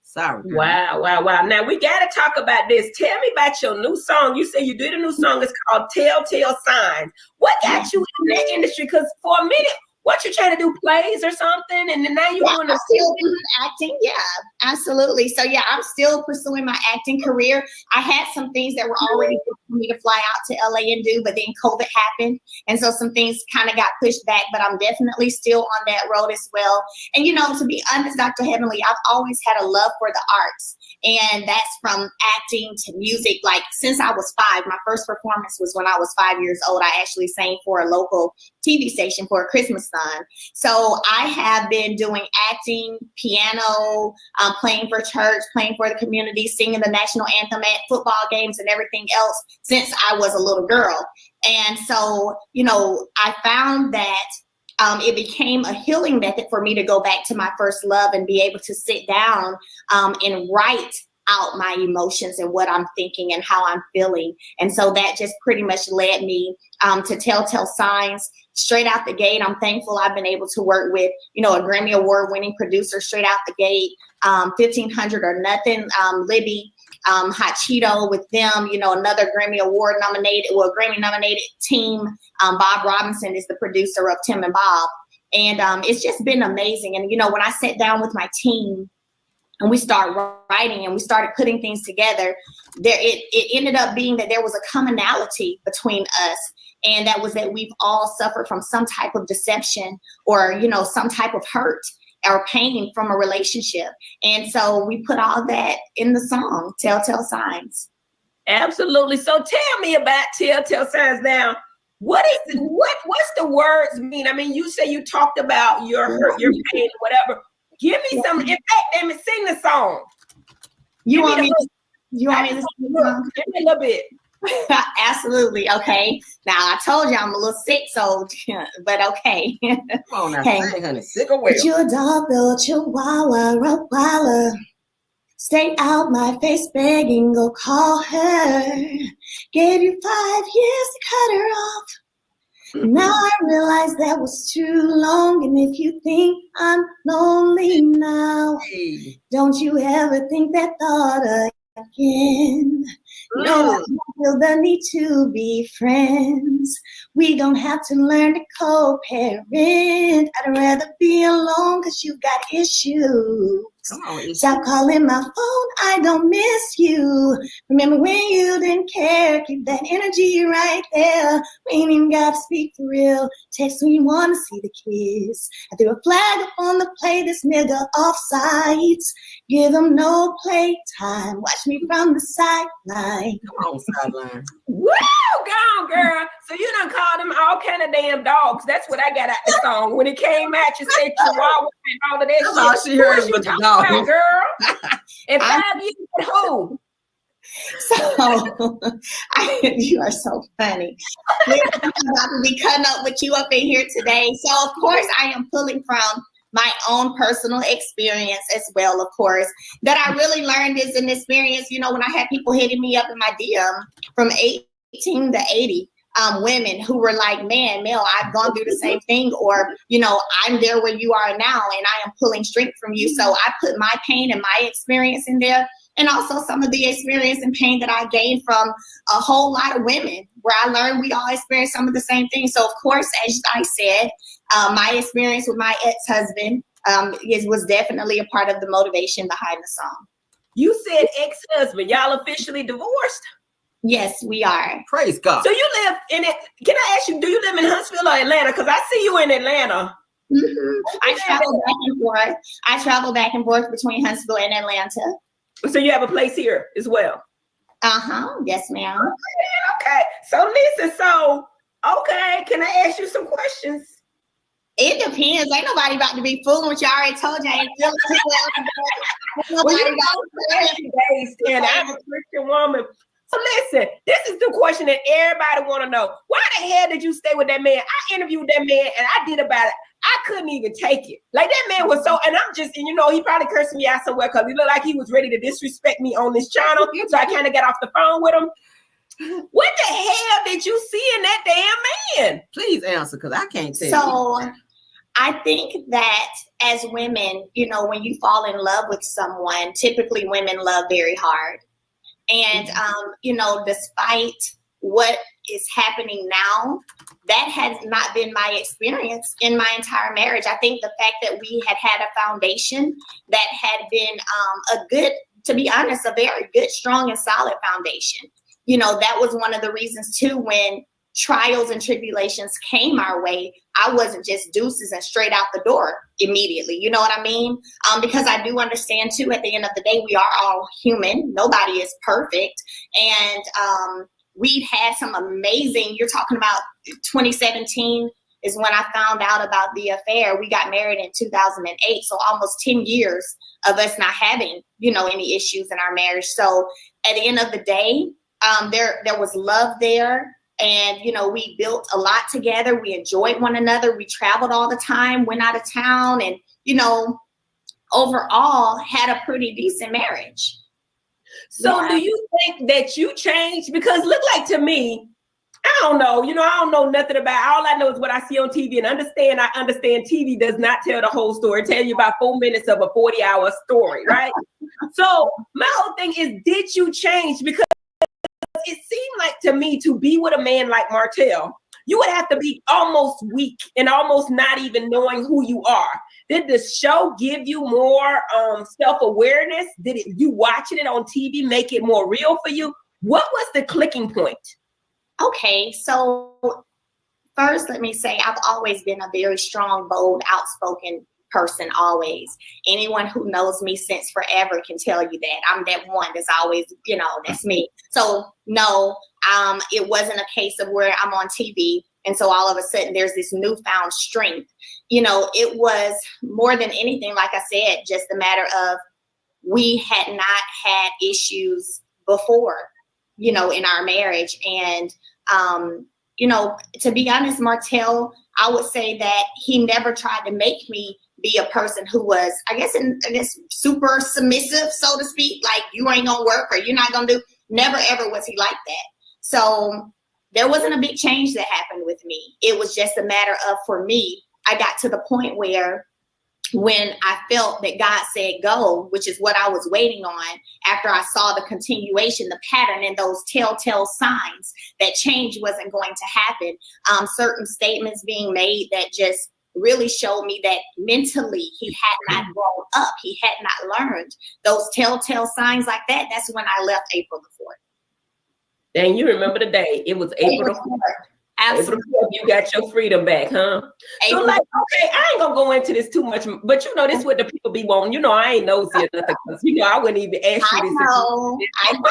Sorry. Wow. Now we got to talk about this. Tell me about your new song. You say you did a new song. It's called Telltale Signs. What got you in that industry? Because for a minute, what you trying to do, plays or something? And then now you want to still do acting. Yeah, absolutely. So yeah, I'm still pursuing my acting career. I had some things that were already for me to fly out to LA and do, but then COVID happened. And so some things kind of got pushed back, but I'm definitely still on that road as well. And to be honest, Dr. Heavenly, I've always had a love for the arts. And that's from acting to music. Like since I was 5, my first performance was when I was 5 years old. I actually sang for a local TV station for a Christmas Sun. So I have been doing acting, piano, playing for church, playing for the community, singing the national anthem at football games and everything else since I was a little girl. And so, I found that it became a healing method for me to go back to my first love and be able to sit down and write out my emotions and what I'm thinking and how I'm feeling. And so that just pretty much led me to Telltale Signs. Straight out the gate, I'm thankful I've been able to work with, a Grammy Award winning producer straight out the gate, 1500 or Nothing, Libby. Hot Cheeto with them, you know, another Grammy nominated team. Bob Robinson is the producer of Tim and Bob. And it's just been amazing. And, you know, when I sat down with my team and we started writing and we started putting things together, it ended up being that there was a commonality between us. And that was that we've all suffered from some type of deception or, you know, some type of hurt or pain from a relationship. And so we put all that in the song, Telltale Signs. Absolutely. So tell me about Telltale Signs now. What's the words mean? I mean, you say you talked about your hurt, your pain, whatever. Give me some, in fact, let me sing the song. You want me to sing the song? Give me a little bit. Absolutely. Okay. Now I told you I'm a little sick, so but okay. Come on now, Hey. sing, honey. Sick or well. But you're a dog, little chihuahua, Rottweiler. Stay out my face begging, go call her. Gave you 5 years to cut her off. Now I realize that was too long. And if you think I'm lonely now, Hey. don't you ever think that thought again. No, I don't feel the need to be friends. We don't have to learn to co-parent. I'd rather be alone because you've got issues. Come on, Stop calling my phone, I don't miss you. Remember when you didn't care, keep that energy right there. We ain't even got to speak for real. Text when you want to see the kids. I threw a flag up on the play, this nigga off sides. Give him no play time, watch me from the sideline. Come on, sideline. Woo! Go on, girl. So you done called them all kind of damn dogs. That's what I got out the song. When it came out, you said Chihuahua and all of that That's all she heard Who was the talking dog. about, girl? And 5 years with who? So you are so funny. We're about to be cutting up with you up in here today. So of course I am pulling from my own personal experience as well, of course, that I really learned is an experience, you know, when I had people hitting me up in my DM from 18 to 80 women who were like, man, Mel, I've gone through the same thing, or, you know, I'm there where you are now and I am pulling strength from you. So I put my pain and my experience in there, and also some of the experience and pain that I gained from a whole lot of women where I learned we all experience some of the same things. So of course, as I said, my experience with my ex-husband was definitely a part of the motivation behind the song. You said ex-husband. Y'all officially divorced? Yes, we are. Praise God. So you live in it. Can I ask you, do you live in Huntsville or Atlanta? Because I see you in Atlanta. Mm-hmm. I travel back and forth. I travel back and forth between Huntsville and Atlanta. So you have a place here as well? Uh-huh. Yes, ma'am. Okay. So listen, okay, can I ask you some questions? It depends. Ain't nobody about to be fooling with you. I already told you I ain't feeling too well. Well, you know, I'm a Christian woman. So listen, this is the question that everybody want to know. Why the hell did you stay with that man? I interviewed that man and I did about it. I couldn't even take it. Like that man was so, and I'm just, and you know, he probably cursed me out somewhere because he looked like he was ready to disrespect me on this channel. So I kind of got off the phone with him. What the hell did you see in that damn man? Please answer, because I can't tell you. So I think that as women, you know, when you fall in love with someone, typically women love very hard. And, you know, despite what is happening now, that has not been my experience in my entire marriage. I think the fact that we had a foundation that had been a good, to be honest, a very good, strong and solid foundation. You know, that was one of the reasons too, when trials and tribulations came our way, I wasn't just deuces and straight out the door immediately. You know what I mean? Because I do understand too, at the end of the day, we are all human. Nobody is perfect. And we've had some amazing, you're talking about 2017 is when I found out about the affair. We got married in 2008. So almost 10 years of us not having, you know, any issues in our marriage. So at the end of the day, there was love there. And, you know, we built a lot together. We enjoyed one another. We traveled all the time, went out of town, and, you know, overall had a pretty decent marriage. So do you think that you changed? Because look like to me, I don't know. You know, I don't know nothing about. All I know is what I see on TV, and I understand TV does not tell the whole story. It tells you about 4 minutes of a 40-hour story, right? So my whole thing is, did you change? Because it seemed like to me, to be with a man like Martell, you would have to be almost weak and almost not even knowing who you are. Did the show give you more self-awareness? Did it, you watching it on TV make it more real for you? What was the clicking point? Okay, so first, let me say I've always been a very strong, bold, outspoken person, always. Anyone who knows me since forever can tell you that. I'm that one that's always, you know, that's me. So no, it wasn't a case of where I'm on TV and so all of a sudden there's this newfound strength. You know, it was more than anything, like I said, just a matter of we had not had issues before, you know, in our marriage. And, you know, to be honest, Martell, I would say that he never tried to make me be a person who was, I guess, super submissive, so to speak, like you ain't gonna work or you're not gonna do. Never ever was he like that. So there wasn't a big change that happened with me. It was just a matter of, for me, I got to the point where when I felt that God said go, which is what I was waiting on, after I saw the continuation, the pattern, and those telltale signs that change wasn't going to happen, certain statements being made that just really showed me that mentally he had not grown up. He had not learned those telltale signs like that. That's when I left April the 4th. And you remember the day. It was April the 4th. Absolutely. April 4th, you got your freedom back, huh? So like, okay, I ain't gonna go into this too much, but you know, this is what the people be wanting. You know, I ain't nosy or nothing, because you know, I wouldn't even ask you this. I know.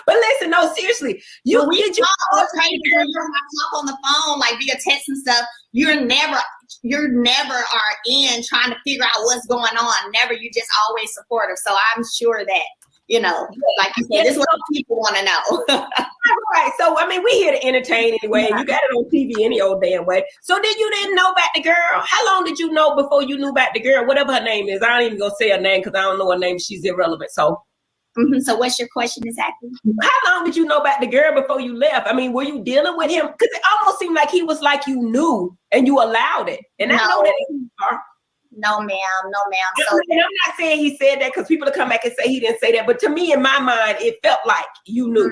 But listen, no, seriously, you when you talk on the phone, like via text and stuff, you're never are in trying to figure out what's going on. Never, you just always supportive. So I'm sure that, you know, like you said, this is what people want to know. Right. So I mean, we here to entertain anyway, and you got it on TV any old damn way. So didn't know about the girl? How long did you know before you knew about the girl? Whatever her name is. I ain't even gonna say her name because I don't know her name. She's irrelevant. So So what's your question exactly? How long did you know about the girl before you left? I mean, were you dealing with him? Because it almost seemed like he was like you knew and you allowed it. And I know that you are. No, ma'am. So, and I'm not saying he said that because people will come back and say he didn't say that. But to me, in my mind, it felt like you knew.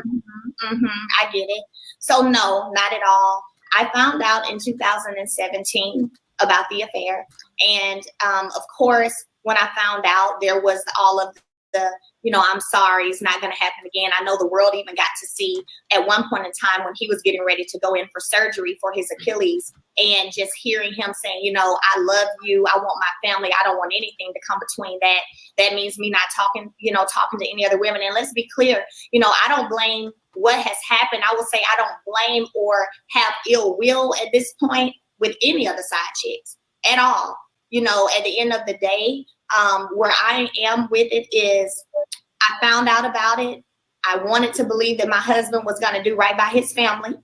I get it. So no, not at all. I found out in 2017 about the affair. And of course, when I found out, there was all of the, you know, I'm sorry, it's not going to happen again. I know the world even got to see at one point in time when he was getting ready to go in for surgery for his Achilles, and just hearing him saying, you know, I love you. I want my family. I don't want anything to come between that. That means me not talking to any other women. And let's be clear, you know, I don't blame what has happened. I would say I don't blame or have ill will at this point with any of the side chicks at all. You know, at the end of the day, where I am with it is I found out about it. I wanted to believe that my husband was going to do right by his family.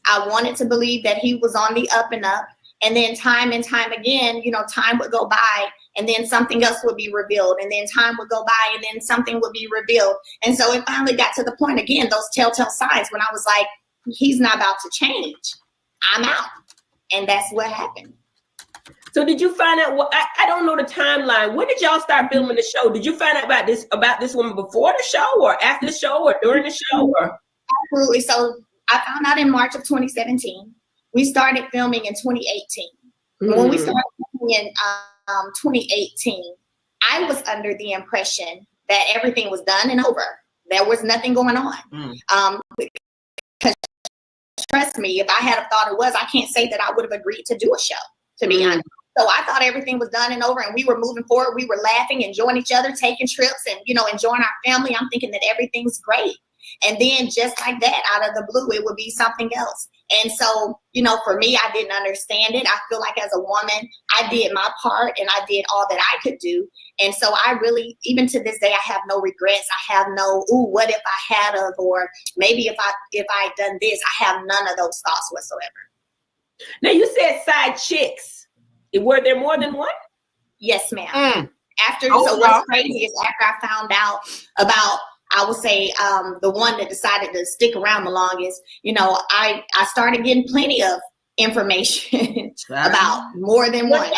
I wanted to believe that he was on the up and up. And then time and time again, you know, time would go by and then something else would be revealed. And then time would go by and then something would be revealed. And so it finally got to the point again, those telltale signs when I was like, he's not about to change. I'm out. And that's what happened. So did you find out I don't know the timeline. When did y'all start filming the show? Did you find out about this woman before the show or after the show or during the show? Or? Absolutely. So I found out in March of 2017. We started filming in 2018. When we started filming in 2018, I was under the impression that everything was done and over. There was nothing going on. Because trust me, if I had a thought it was, I can't say that I would have agreed to do a show, to be honest. So I thought everything was done and over and we were moving forward. We were laughing, enjoying each other, taking trips and, you know, enjoying our family. I'm thinking that everything's great. And then just like that, out of the blue, it would be something else. And so, you know, for me, I didn't understand it. I feel like as a woman, I did my part and I did all that I could do. And so I really, even to this day, I have no regrets. I have no, what if I had of, or maybe if I had done this, I have none of those thoughts whatsoever. Now you said side chicks. Were there more than one? Yes, ma'am. So what's crazy is after I found out about, I would say the one that decided to stick around the longest, I started getting plenty of information about more than one.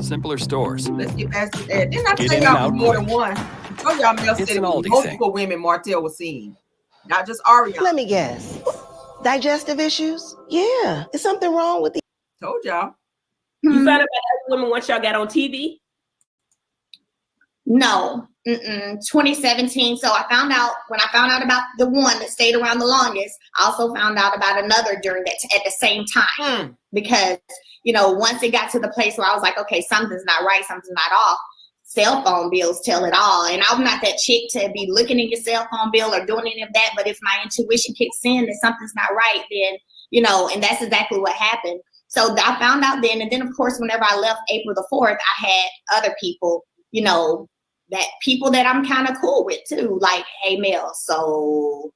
Simpler stores. Let's get past this ad. Didn't I Get say in y'all and out more quick. than one? I told y'all Mel said It's it an was Aldi multiple women Martell was seeing. Not just Ariana. Let me guess. Digestive issues? Yeah. Is something wrong with the... Told y'all. You found out about other women once y'all got on TV? No, 2017. So when I found out about the one that stayed around the longest, I also found out about another during that at the same time. Because, once it got to the place where I was like, okay, something's not right, something's not off. Cell phone bills tell it all. And I'm not that chick to be looking at your cell phone bill or doing any of that. But if my intuition kicks in that something's not right, then, and that's exactly what happened. So I found out then. And then, of course, whenever I left April the 4th, I had other people, that people that I'm kind of cool with too. Like, hey, Mel, so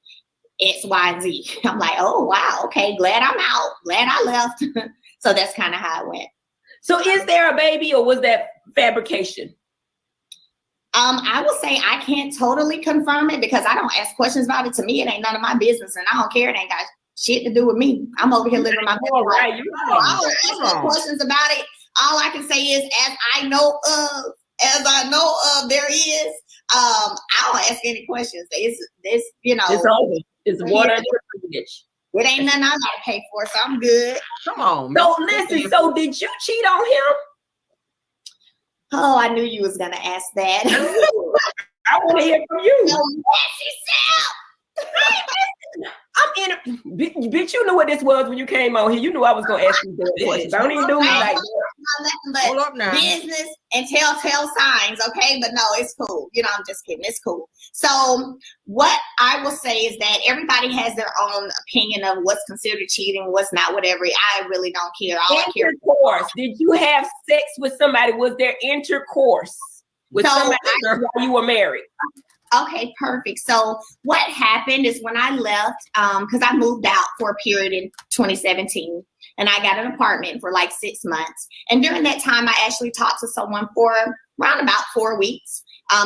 X, Y, and Z. I'm like, oh, wow. Okay. Glad I'm out. Glad I left. So that's kind of how it went. So is there a baby or was that fabrication? I will say I can't totally confirm it because I don't ask questions about it. To me, it ain't none of my business, and I don't care. It ain't got shit to do with me. I'm over here living my best life. Right, I don't ask no questions about it. All I can say is, as I know of, there is. I don't ask any questions. It's It's over. It's water under the bridge. It ain't nothing I gotta pay for, so I'm good. Come on. So listen. So did you cheat on him? Oh, I knew you was gonna ask that. I want to hear from you. I'm in bitch, you knew what this was when you came on here. You knew I was gonna ask you that question. Don't even do me like that. Hold up now. Business and telltale signs, okay? But no, it's cool. I'm just kidding. It's cool. So what I will say is that everybody has their own opinion of what's considered cheating, what's not, whatever. I really don't care. All I care. Intercourse. Did you have sex with somebody? Was there intercourse with somebody while you were married? Okay, perfect. So what happened is when I left, because I moved out for a period in 2017, and I got an apartment for like 6 months. And during that time, I actually talked to someone for around about 4 weeks.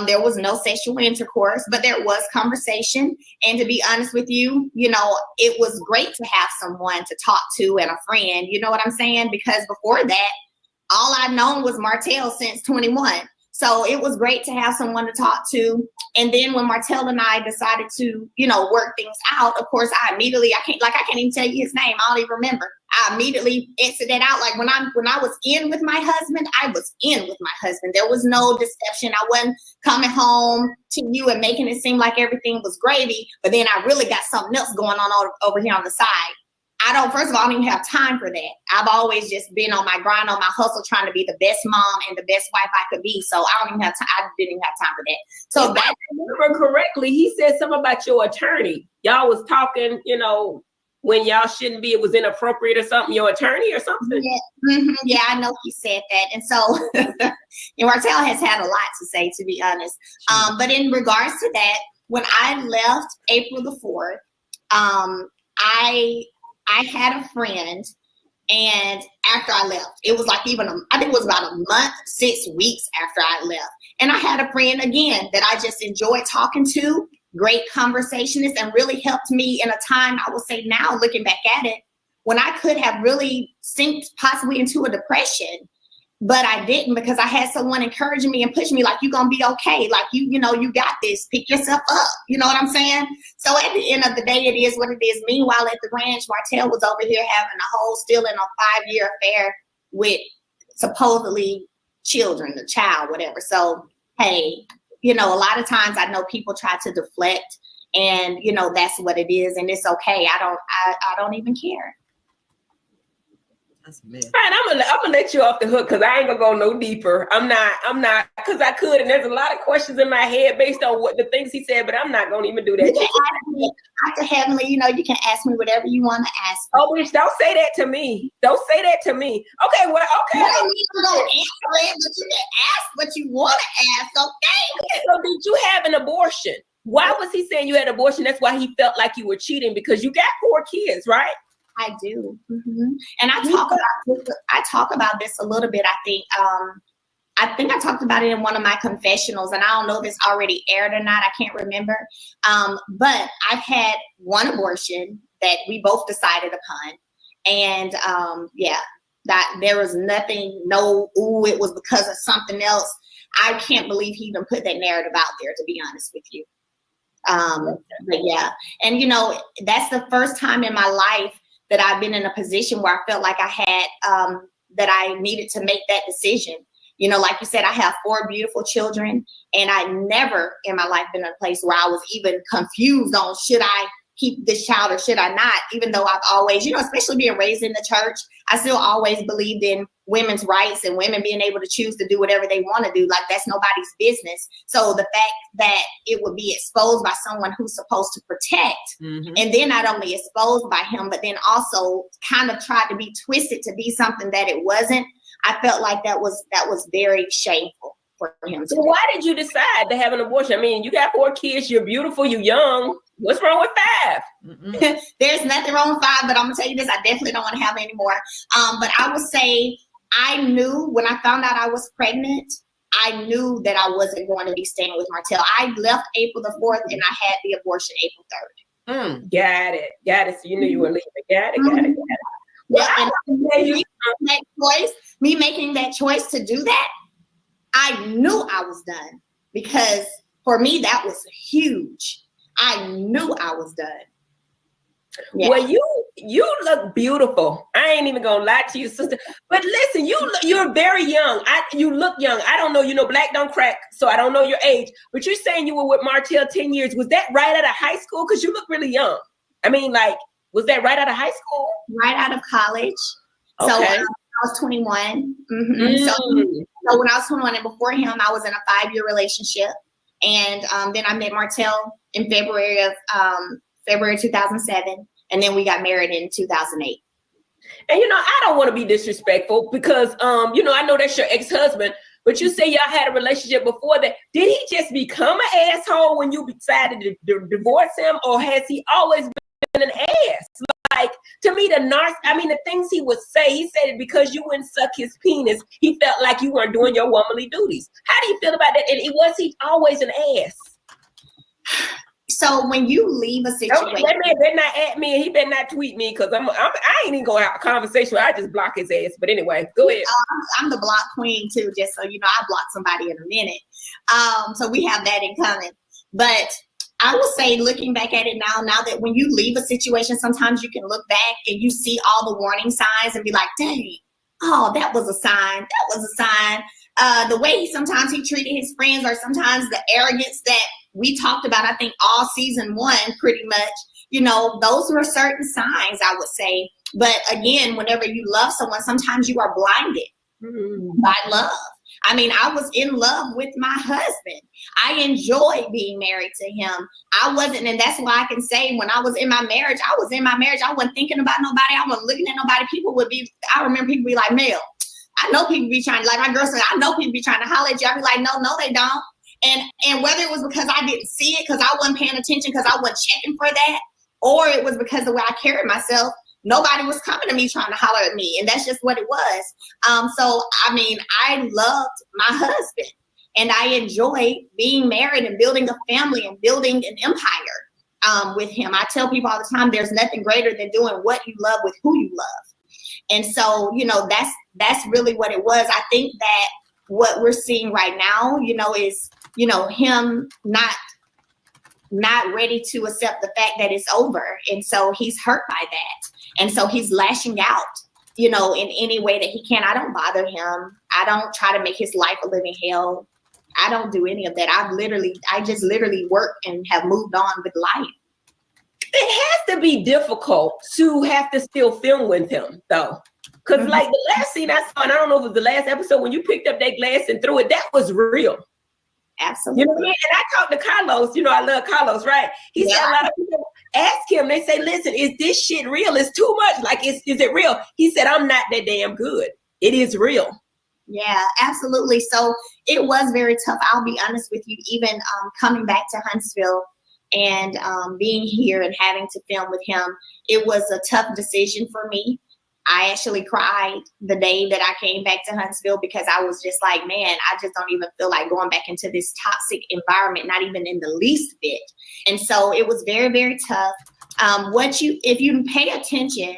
There was no sexual intercourse, but there was conversation. And to be honest with you, it was great to have someone to talk to and a friend. You know what I'm saying? Because before that, all I'd known was Martell since 21. So it was great to have someone to talk to. And then when Martell and I decided to, work things out, of course, I can't even tell you his name. I don't even remember. I immediately exited out. Like when I was in with my husband, I was in with my husband. There was no deception. I wasn't coming home to you and making it seem like everything was gravy. But then I really got something else going on over here on the side. First of all, I don't even have time for that. I've always just been on my grind, on my hustle, trying to be the best mom and the best wife I could be. So I don't even have time. I didn't even have time for that. So if I remember correctly, he said something about your attorney. Y'all was talking, when y'all shouldn't be. It was inappropriate or something. Your attorney or something. Yeah, yeah, I know he said that. And so Martell has had a lot to say, to be honest. But in regards to that, when I left April the 4th, I had a friend, and after I left, it was like I think it was about a month, 6 weeks after I left. And I had a friend again that I just enjoyed talking to, great conversationist, and really helped me in a time, I will say now, looking back at it, when I could have really sinked possibly into a depression. But I didn't, because I had someone encouraging me and pushing me like, you're going to be okay. Like, you got this. Pick yourself up. You know what I'm saying? So at the end of the day, it is what it is. Meanwhile, at the ranch, Martell was over here still in a 5-year affair with supposedly children, the child, whatever. So, hey, a lot of times I know people try to deflect, and, that's what it is. And it's okay. I don't even care. All right, I'm gonna let you off the hook because I ain't gonna go no deeper. I'm not because I could, and there's a lot of questions in my head based on what the things he said, but I'm not gonna even do that. Dr. Heavenly, you can ask me whatever you want to ask me. Oh, bitch, don't say that to me. Don't say that to me. Okay, well, okay. I don't need to go answer it, but you can ask what you want to ask, okay? So did you have an abortion? Why was he saying you had an abortion? That's why he felt like you were cheating, because you got 4 kids, right? I do. Mm-hmm. And I talk about this a little bit. I think I think I talked about it in one of my confessionals, and I don't know if it's already aired or not. I can't remember. But I've had one abortion that we both decided upon. And that there was nothing, it was because of something else. I can't believe he even put that narrative out there, to be honest with you. But yeah, and that's the first time in my life that I've been in a position where I felt like I had, that I needed to make that decision. Like you said, I have 4 beautiful children, and I never in my life been in a place where I was even confused on should I keep this child or should I not, even though I've always, especially being raised in the church, I still always believed in women's rights and women being able to choose to do whatever they want to do. Like, that's nobody's business. So the fact that it would be exposed by someone who's supposed to protect, and then not only exposed by him, but then also kind of tried to be twisted to be something that it wasn't, I felt like that was very shameful for him. So why did you decide to have an abortion? I mean, you got 4 kids, you're beautiful, you're young. What's wrong with 5? There's nothing wrong with 5, but I'm gonna tell you this, I definitely don't want to have any more. But I would say I knew when I found out I was pregnant, I knew that I wasn't going to be staying with Martell. I left April the 4th and I had the abortion April 3rd. Got it. So you knew you were leaving. Got it. Well, and me making that choice to do that, I knew I was done, because for me, that was huge. I knew I was done. Yeah. Well, you look beautiful. I ain't even gonna lie to you, sister. But listen, you're very young. You look young. I don't know. Black don't crack, so I don't know your age. But you're saying you were with Martell 10 years. Was that right out of high school? Because you look really young. I mean, was that right out of high school? Right out of college. Okay. So I was 21. So when I was 21 and before him, I was in a 5-year relationship. And then I met Martell in February 2007. And then we got married in 2008. And, I don't want to be disrespectful because, I know that's your ex-husband, but you say y'all had a relationship before that. Did he just become an asshole when you decided to divorce him, or has he always been an ass? Like, to me, the things he would say, he said it because you wouldn't suck his penis. He felt like you weren't doing your womanly duties. How do you feel about that? And was he always an ass? So when you leave a situation, that man better not at me, and he better not tweet me, because I ain't even gonna have a conversation where I just block his ass. But anyway, go ahead. I'm the block queen too, just so you know. I block somebody in a minute. So we have that in common. But I will say, looking back at it now that when you leave a situation, sometimes you can look back and you see all the warning signs and be like, dang, that was a sign. That was a sign. The way sometimes he treated his friends, or sometimes the arrogance that we talked about, I think all season 1, pretty much, those were certain signs, I would say. But again, whenever you love someone, sometimes you are blinded by love. I mean, I was in love with my husband. I enjoyed being married to him. I wasn't, and that's why I can say when I was in my marriage, I wasn't thinking about nobody. I wasn't looking at nobody. I remember people be like, Mel, I know people be trying, like my girl said, I know people be trying to holler at you. I'd be like, no, they don't. And whether it was because I didn't see it, because I wasn't paying attention, because I wasn't checking for that, or it was because of the way I carried myself, nobody was coming to me trying to holler at me. And that's just what it was. So, I mean, I loved my husband, and I enjoyed being married and building a family and building an empire with him. I tell people all the time, there's nothing greater than doing what you love with who you love. And so, that's really what it was. I think that what we're seeing right now, is, him not ready to accept the fact that it's over. And so he's hurt by that. And so he's lashing out, in any way that he can. I don't bother him. I don't try to make his life a living hell. I don't do any of that. I just literally work and have moved on with life. It has to be difficult to have to still film with him, though. Because like the last scene I saw, and I don't know if it was the last episode, when you picked up that glass and threw it, that was real. Absolutely. You know what I mean? And I talked to Carlos, I love Carlos, right? He said a lot of people ask him, they say, listen, is this shit real? It's too much. Like, is it real? He said, I'm not that damn good. It is real. Yeah, absolutely. So it was very tough. I'll be honest with you, even coming back to Huntsville and being here and having to film with him, it was a tough decision for me. I actually cried the day that I came back to Huntsville because I was just like, man, I just don't even feel like going back into this toxic environment, not even in the least bit. And so it was very, very tough. If you pay attention,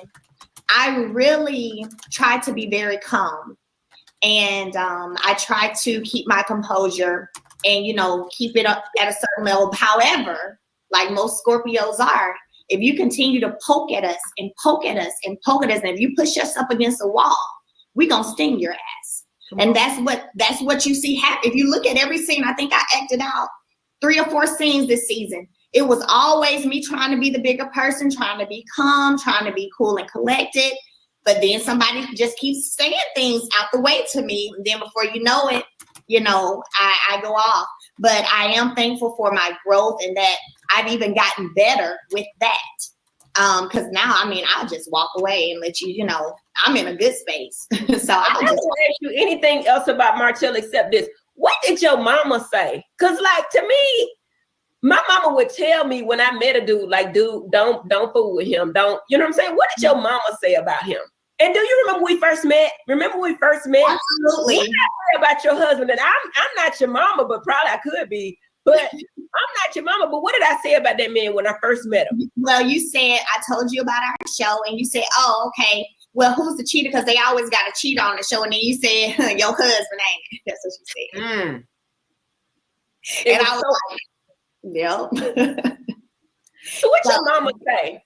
I really tried to be very calm. And I tried to keep my composure and, keep it up at a certain level. However, like most Scorpios are, if you continue to poke at us and poke at us and poke at us, and if you push us up against a wall, we're going to sting your ass. And that's what you see happen. If you look at every scene, I think I acted out 3 or 4 scenes this season. It was always me trying to be the bigger person, trying to be calm, trying to be cool and collected. But then somebody just keeps saying things out the way to me. And then before you know it, I go off. But I am thankful for my growth and that I've even gotten better with that. Because now, I'll just walk away and let you, I'm in a good space. So I don't want to ask you anything else about Martell except this. What did your mama say? Because, to me, my mama would tell me when I met a dude, like, dude, don't fool with him. Don't, you know what I'm saying? What did your mama say about him? And do you remember when we first met? Absolutely. What did I say about your husband? And I'm not your mama, but probably I could be. But I'm not your mama. But what did I say about that man when I first met him? Well, you said, I told you about our show, and you said, oh, okay. Well, who's the cheater? Because they always got to cheat on the show. And then you said, your husband, ain't it? That's what you said. And I was like, yep. So what your mama say?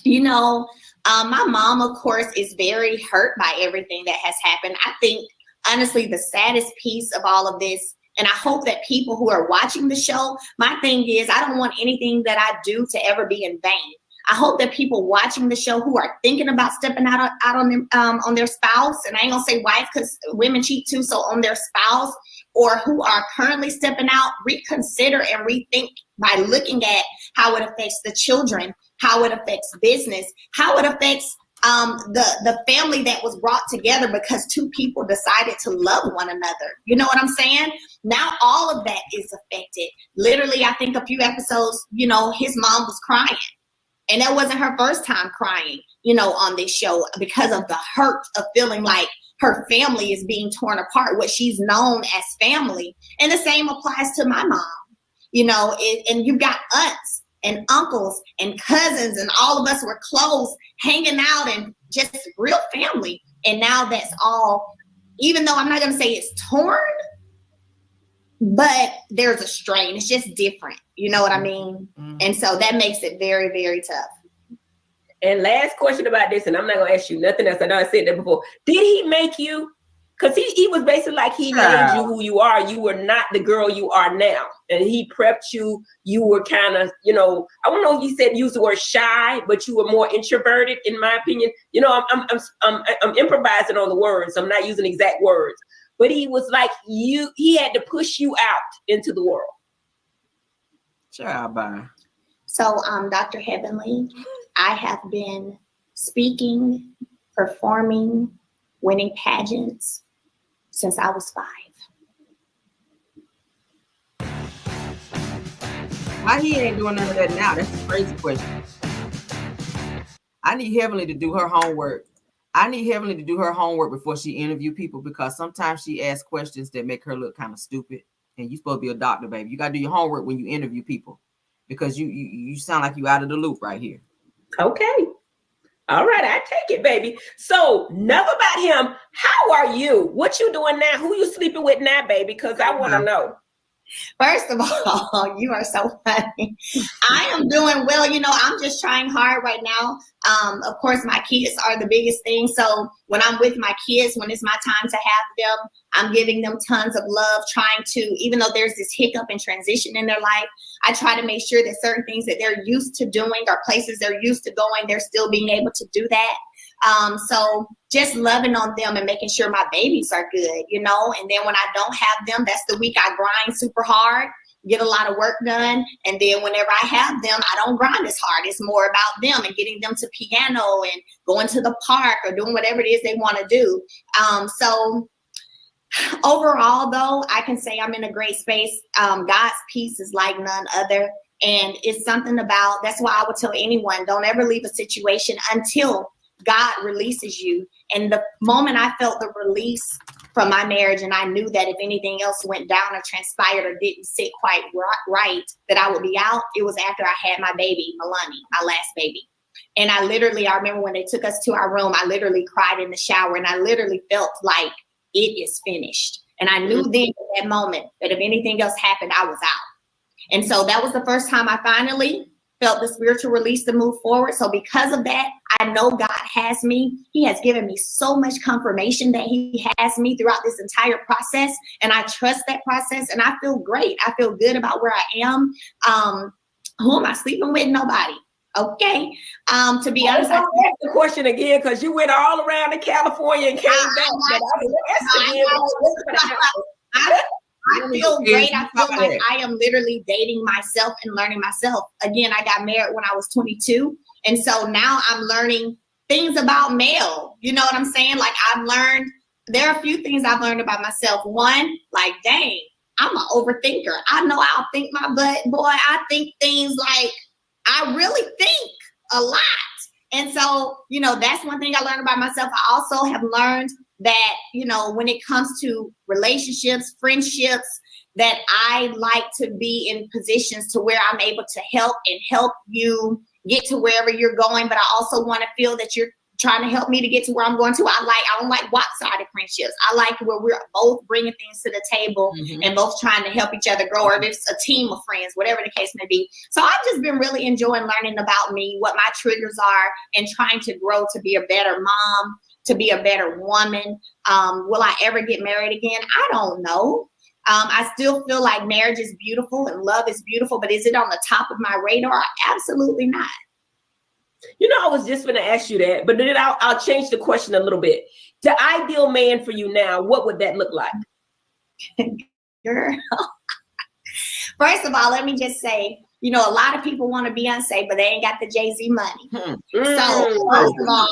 My mom, of course, is very hurt by everything that has happened. I think, honestly, the saddest piece of all of this, and I hope that people who are watching the show, my thing is I don't want anything that I do to ever be in vain. I hope that people watching the show who are thinking about stepping out on their spouse, and I ain't gonna say wife because women cheat too, so on their spouse, or who are currently stepping out, reconsider and rethink by looking at how it affects the children, how it affects business, how it affects the family that was brought together because 2 people decided to love one another. You know what I'm saying? Now all of that is affected. Literally, I think a few episodes, his mom was crying. And that wasn't her first time crying, on this show because of the hurt of feeling like her family is being torn apart, what she's known as family. And the same applies to my mom, and you've got aunts and uncles and cousins, and all of us were close, hanging out and just real family. And now that's all, even though I'm not going to say it's torn, but there's a strain. It's just different. You know what I mean? Mm-hmm. And so that makes it very, very tough. And last question about this, and I'm not going to ask you nothing else. I know I said that before. Did he make you? Because he was basically like he made you who you are. You were not the girl you are now. And he prepped you. You were kind of, I don't know if you said use the word shy, but you were more introverted, in my opinion. I'm improvising on the words. I'm not using exact words. But he was like he had to push you out into the world. Sure, bye. So, Dr. Heavenly, I have been speaking, performing, winning pageants since I was 5. Why he ain't doing none of that now? That's a crazy question. I need Heavenly to do her homework. Before she interview people, because sometimes she asks questions that make her look kind of stupid. And you're supposed to be a doctor, baby. You got to do your homework when you interview people, because you sound like you out of the loop right here. Okay. All right, I take it, baby. So enough about him. How are you? What you doing now? Who you sleeping with now, baby? Because I want to know. First of all, you are so funny. I am doing well. I'm just trying hard right now. Of course, my kids are the biggest thing. So when I'm with my kids, when it's my time to have them, I'm giving them tons of love, trying to, even though there's this hiccup and transition in their life, I try to make sure that certain things that they're used to doing or places they're used to going, they're still being able to do that. So just loving on them and making sure my babies are good, and then when I don't have them, that's the week I grind super hard, get a lot of work done. And then whenever I have them, I don't grind as hard. It's more about them and getting them to piano and going to the park or doing whatever it is they want to do. So overall, though, I can say I'm in a great space. God's peace is like none other. And it's something about, that's why I would tell anyone, don't ever leave a situation until God releases you. And the moment I felt the release from my marriage, and I knew that if anything else went down or transpired or didn't sit quite right, that I would be out, it was after I had my baby, Milani, my last baby. And I remember when they took us to our room, I literally cried in the shower, and I literally felt like it is finished. And I knew then at that moment that if anything else happened, I was out. And so that was the first time I finally felt the spiritual release to move forward. So because of that, I know God has me. He has given me so much confirmation that he has me throughout this entire process. And I trust that process, and I feel great. I feel good about where I am. Who am I sleeping with? Nobody. Okay. To be honest, I'll ask the question again, because you went all around to California and came back. I feel great. I feel like I am literally dating myself and learning myself. Again, I got married when I was 22. And so now I'm learning things about male. You know what I'm saying? Like there are a few things I've learned about myself. One, like, dang, I'm an overthinker. I know I'll think my butt. Boy, I think things like I really think a lot. And so, that's one thing I learned about myself. I also have learned that, when it comes to relationships, friendships, that I like to be in positions to where I'm able to help you get to wherever you're going. But I also want to feel that you're trying to help me to get to where I'm going to. I don't like one-sided friendships. I like where we're both bringing things to the table and both trying to help each other grow, or if it's a team of friends, whatever the case may be. So I've just been really enjoying learning about me, what my triggers are, and trying to grow to be a better mom, to be a better woman. Will I ever get married again? I don't know. I still feel like marriage is beautiful and love is beautiful, but is it on the top of my radar? Absolutely not. I was just going to ask you that, but then I'll change the question a little bit. The ideal man for you now, what would that look like? Girl. First of all, let me just say, a lot of people want to Beyonce, but they ain't got the Jay-Z money. So first of all,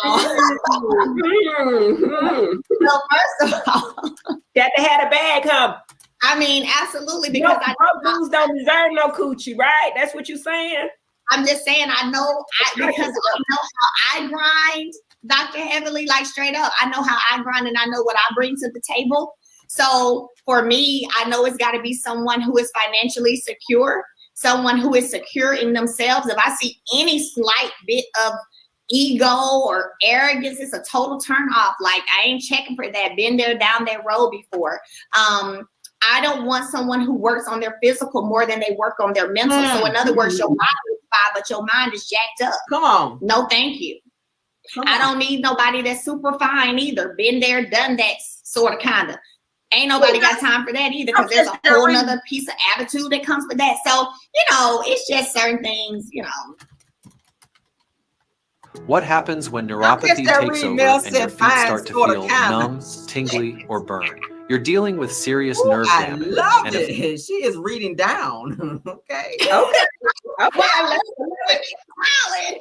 got to have a bag, huh? I mean, absolutely, because dudes don't deserve no coochie, right? That's what you're saying. I'm just saying, because I know how I grind, Dr. Heavenly, like straight up. I know how I grind, and I know what I bring to the table. So for me, I know it's got to be someone who is financially secure, someone who is secure in themselves. If I see any slight bit of ego or arrogance, it's a total turn off. Like, I ain't checking for that. Been there, down that road before. I don't want someone who works on their physical more than they work on their mental. So in other words, your body is fine, but your mind is jacked up. Come on. No, thank you. I don't need nobody that's super fine either. Been there, done that sort of kind of. Ain't nobody got time for that either, because there's a whole nother piece of attitude that comes with that. So, it's just certain things, What happens when neuropathy takes over and your feet start to feel numb, tingly, or burn? You're dealing with serious nerve damage. I love it. She is reading down. Okay. I love it.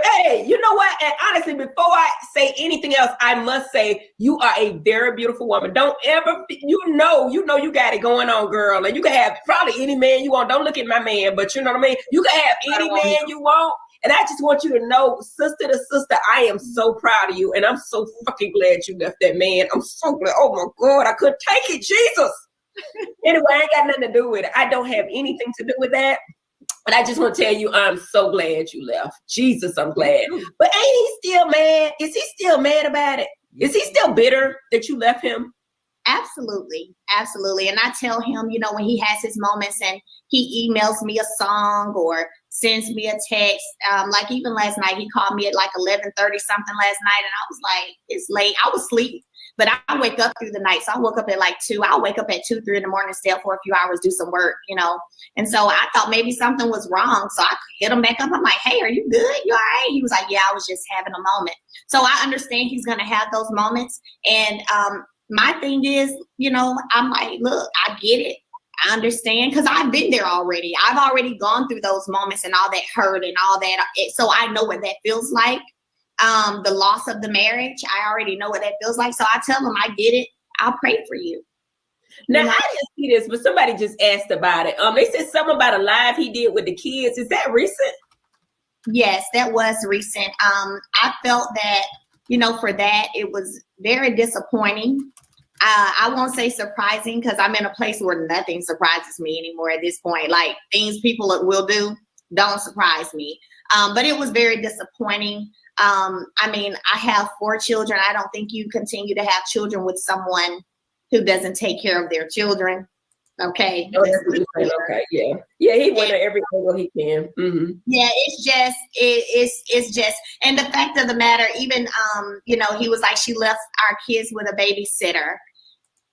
Hey, you know what? And honestly, before I say anything else, I must say you are a very beautiful woman. Don't ever, you know you got it going on, girl. And you can have probably any man you want. Don't look at my man, but you know what I mean? You can have any man you want. And I just want you to know, sister to sister, I am so proud of you. And I'm so fucking glad you left that man. I'm so glad. Oh my God, I couldn't take it, Jesus. Anyway, I ain't got nothing to do with it. I don't have anything to do with that. But I just want to tell you, I'm so glad you left. Jesus, I'm glad. But ain't he still mad? Is he still mad about it? Is he still bitter that you left him? Absolutely. Absolutely. And I tell him, when he has his moments and he emails me a song or sends me a text, like even last night, he called me at like 11:30 something last night. And I was like, it's late. I was asleep, but I wake up through the night. So I woke up at like 2. I'll wake up at 2, 3 in the morning, stay up for a few hours, do some work, And so I thought maybe something was wrong. So I hit him back up. I'm like, hey, are you good? You all right? He was like, yeah, I was just having a moment. So I understand he's going to have those moments. And my thing is, I'm like, look, I get it. I understand, because I've been there already. I've already gone through those moments and all that hurt and all that. So I know what that feels like. The loss of the marriage, I already know what that feels like. So I tell him, I get it. I'll pray for you. Now, I didn't see this, but somebody just asked about it. They said something about a live he did with the kids. Is that recent? Yes, that was recent. I felt that, for that, it was very disappointing. I won't say surprising because I'm in a place where nothing surprises me anymore at this point. Like things people will do don't surprise me. But it was very disappointing. I mean, I have 4 children. I don't think you continue to have children with someone who doesn't take care of their children. Okay. Oh, that's what you're saying. Okay. Yeah. Yeah. He went at every angle he can. Mm-hmm. Yeah. It's just, and the fact of the matter, even, he was like, she left our kids with a babysitter.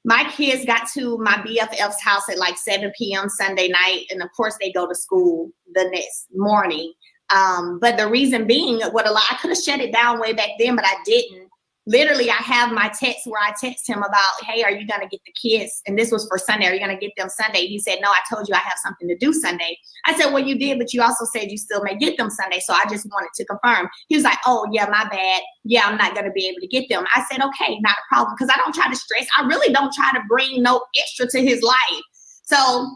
My kids got to my BFF's house at like 7 p.m. Sunday night. And of course they go to school the next morning. But the reason being, I could have shut it down way back then, but I didn't. Literally, I have my text where I text him about, hey, are you going to get the kids? And this was for Sunday. Are you going to get them Sunday? He said, no, I told you I have something to do Sunday. I said, well, you did, but you also said you still may get them Sunday. So I just wanted to confirm. He was like, oh, yeah, my bad. Yeah, I'm not going to be able to get them. I said, okay, not a problem. Because I don't try to stress. I really don't try to bring no extra to his life. So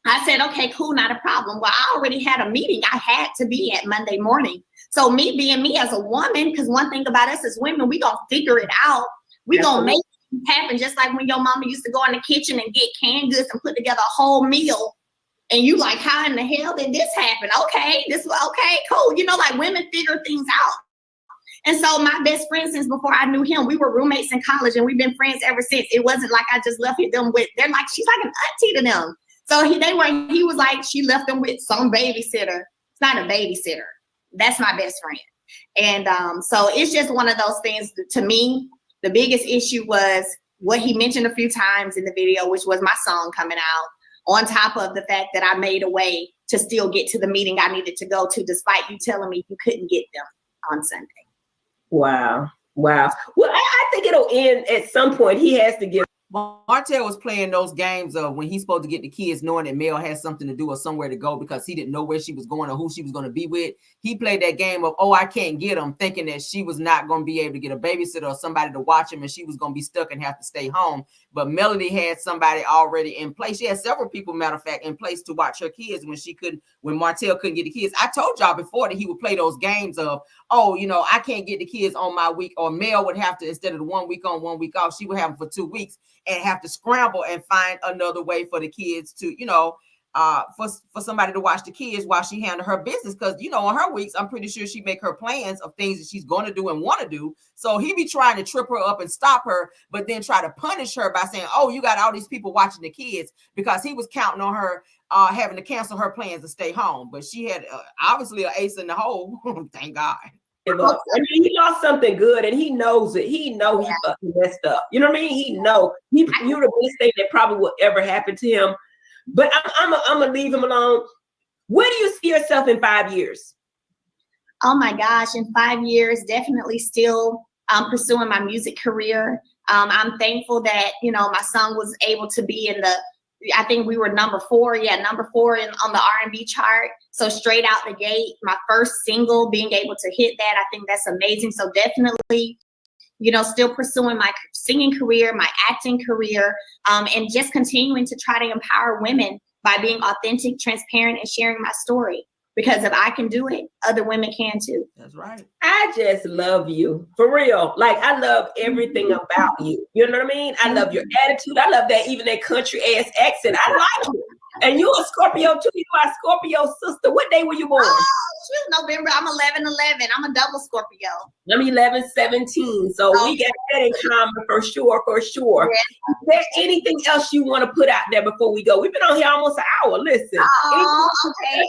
I said, okay, cool, not a problem. Well, I already had a meeting I had to be at Monday morning. So me being me as a woman, because one thing about us as women, we gonna figure it out. We gonna make it happen, just like when your mama used to go in the kitchen and get canned goods and put together a whole meal. And you like, how in the hell did this happen? Okay, okay, cool. Like women figure things out. And so my best friend since before I knew him, we were roommates in college and we've been friends ever since. It wasn't like I just left them with, they're like, she's like an auntie to them. So he was like, she left them with some babysitter. It's not a babysitter. That's my best friend. And so it's just one of those things. To me, the biggest issue was what he mentioned a few times in the video, which was my song coming out, on top of the fact that I made a way to still get to the meeting I needed to go to, despite you telling me you couldn't get them on Sunday. Wow. Well, I think it'll end at some point. He has to give. Martell was playing those games of when he's supposed to get the kids, knowing that Mel has something to do or somewhere to go because he didn't know where she was going or who she was going to be with. He played that game of, oh, I can't get him, thinking that she was not going to be able to get a babysitter or somebody to watch him and she was going to be stuck and have to stay home. But Melody had somebody already in place. She had several people, matter of fact, in place to watch her kids when Martell couldn't get the kids. I told y'all before that he would play those games of, oh, I can't get the kids on my week, or Mel would have to, instead of the 1 week on, 1 week off, she would have them for 2 weeks and have to scramble and find another way for the kids to, for somebody to watch the kids while she handled her business. Because, on her weeks, I'm pretty sure she make her plans of things that she's going to do and want to do. So he be trying to trip her up and stop her, but then try to punish her by saying, oh, you got all these people watching the kids, because he was counting on her having to cancel her plans to stay home. But she had obviously an ace in the hole. Thank God. I mean, he lost something good and he knows it. He knows he fucking messed up. You know what I mean? He know you're the best thing that probably will ever happen to him. But I'm gonna leave him alone. Where do you see yourself in 5 years? Oh my gosh, in 5 years, definitely still pursuing my music career. I'm thankful that my song was able to be in I think we were number 4 on the R&B chart. So straight out the gate, my first single, being able to hit that, I think that's amazing. So definitely, still pursuing my singing career, my acting career, and just continuing to try to empower women by being authentic, transparent, and sharing my story. Because if I can do it, other women can too. That's right. I just love you, for real. Like, I love everything about you. You know what I mean? I love your attitude. I love that, even that country ass accent. I like it. And you a Scorpio too. You are a Scorpio sister. What day were you born? Oh, shoot, November. I'm 11/11. I'm a double Scorpio. I'm 11/17. So we got that in common for sure. Yeah. Is there anything else you want to put out there before we go? We've been on here almost an hour. Listen. Okay.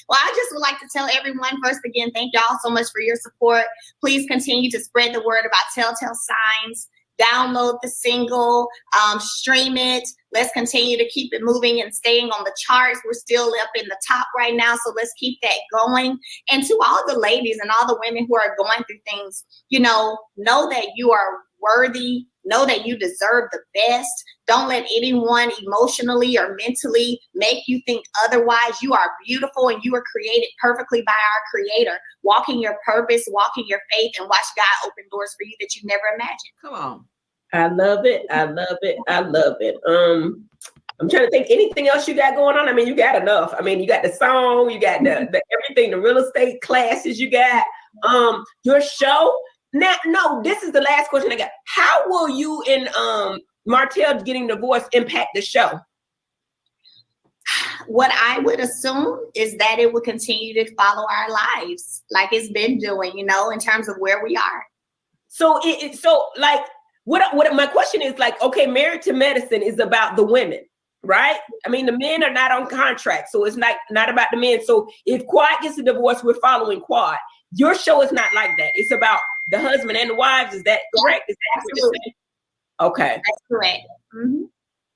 Well, I just would like to tell everyone, first again, thank y'all so much for your support. Please continue to spread the word about Telltale Signs. Download the single, stream it. Let's continue to keep it moving and staying on the charts. We're still up in the top right now, so let's keep that going. And to all the ladies and all the women who are going through things, know that you are worthy. Know that you deserve the best. Don't let anyone emotionally or mentally make you think otherwise. You are beautiful and you are created perfectly by our Creator. Walk in your purpose, walk in your faith, and watch God open doors for you that you never imagined. Come on. I love it. I'm trying to think anything else you got going on. I mean, you got enough. I mean, you got the song, you got the everything, the real estate classes you got, your show. Now, no, this is the last question I got. How will you and Martell getting divorced impact the show? What I would assume is that it will continue to follow our lives like it's been doing, you know, in terms of where we are. So so like what my question is like, okay, Married to Medicine is about the women, right? I mean, the men are not on contract, so it's not about the men. So if Quad gets a divorce, we're following Quad. Your show is not like that. It's about the husband and the wives. Is that correct? Is that what you're saying? Okay. That's correct. Mm-hmm.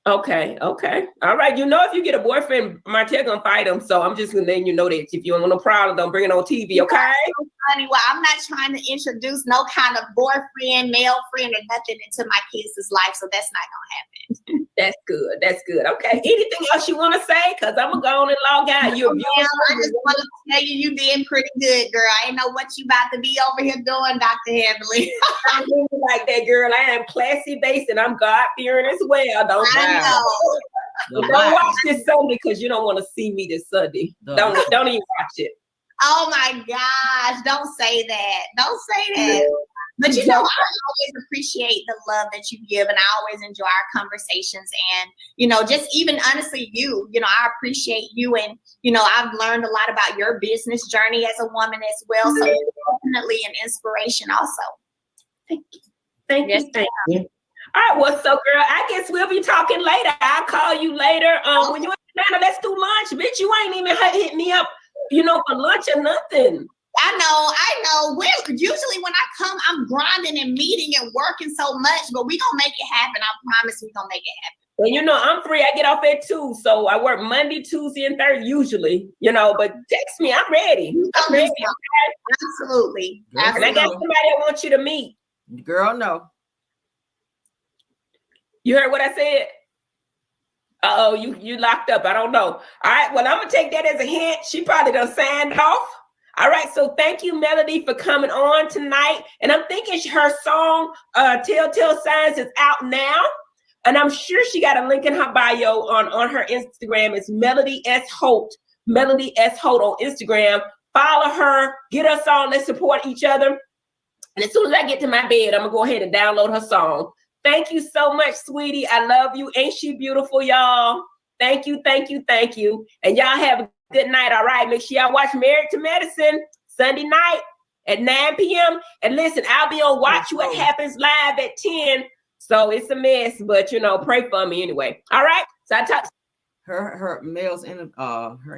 Okay. All right. You know, if you get a boyfriend, Martell gonna fight him. So I'm just gonna let you know that if you don't want no problem, don't bring it on TV, okay? Honey, well, I'm not trying to introduce no kind of boyfriend, male friend, or nothing into my kids' life, so that's not gonna happen. That's good. That's good. Okay. Anything else you want to say? Because I'm gonna go on and log out. I just want to tell you did pretty good, girl. I ain't know what you about to be over here doing, Dr. Heavenly. I'm really like that, girl. I am classy based and I'm God fearing as well. I know. Don't watch this Sunday because you don't want to see me this Sunday. Don't even watch it. Oh my gosh! Don't say that. Don't say that. But you know, I always appreciate the love that you give, and I always enjoy our conversations. And you know, just even honestly, you know, I appreciate you, and you know, I've learned a lot about your business journey as a woman as well. So it's definitely an inspiration, also. Thank you. Thank you. All right, well, so girl, I guess we'll be talking later. I'll call you later. When you in Atlanta, let's do lunch, bitch. You ain't even hit me up, you know, for lunch or nothing. I know. Usually when I come, I'm grinding and meeting and working so much, but we gonna make it happen. I promise we gonna make it happen. Well, you know, I'm free. I get off at 2, so I work Monday, Tuesday, and Thursday usually. You know, but text me. I'm ready. I'm ready. Absolutely. And I got somebody I want you to meet. Girl, no. You heard what I said? Uh-oh, you locked up. I don't know. All right, well, I'm gonna take that as a hint. She probably done signed off. All right, so thank you, Melody, for coming on tonight. And I'm thinking her song, Telltale Signs, is out now. And I'm sure she got a link in her bio on her Instagram. It's Melody S. Holt. Melody S. Holt on Instagram. Follow her, get her song, let's support each other. And as soon as I get to my bed, I'm gonna go ahead and download her song. Thank you so much, sweetie. I love you. Ain't she beautiful, y'all? Thank you. And y'all have a good night, all right? Make sure y'all watch Married to Medicine Sunday night at 9 p.m. And listen, I'll be on Watch What Happens Live at 10. So it's a mess, but, you know, pray for me anyway. All right? So I talked. Her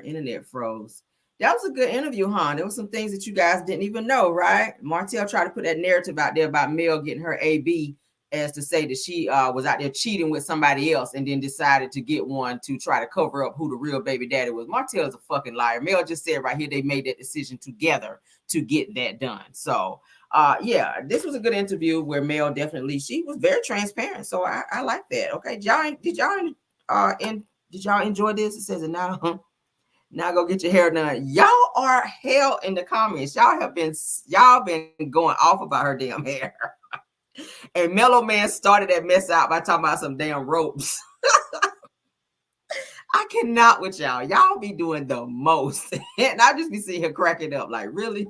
internet froze. That was a good interview, huh? There were some things that you guys didn't even know, right? Martell tried to put that narrative out there about Mel getting her AB as to say that she was out there cheating with somebody else and then decided to get one to try to cover up who the real baby daddy was. Martell is a fucking liar. Mel just said right here they made that decision together to get that done. So yeah, this was a good interview where Mel definitely, she was very transparent. So I like that. Okay, did y'all enjoy this? It says it now. Now go get your hair done. Y'all are hell in the comments. Y'all been going off about her damn hair. And Mellow Man started that mess out by talking about some damn ropes. I cannot with y'all. Y'all be doing the most. And I just be seeing her cracking up like, really?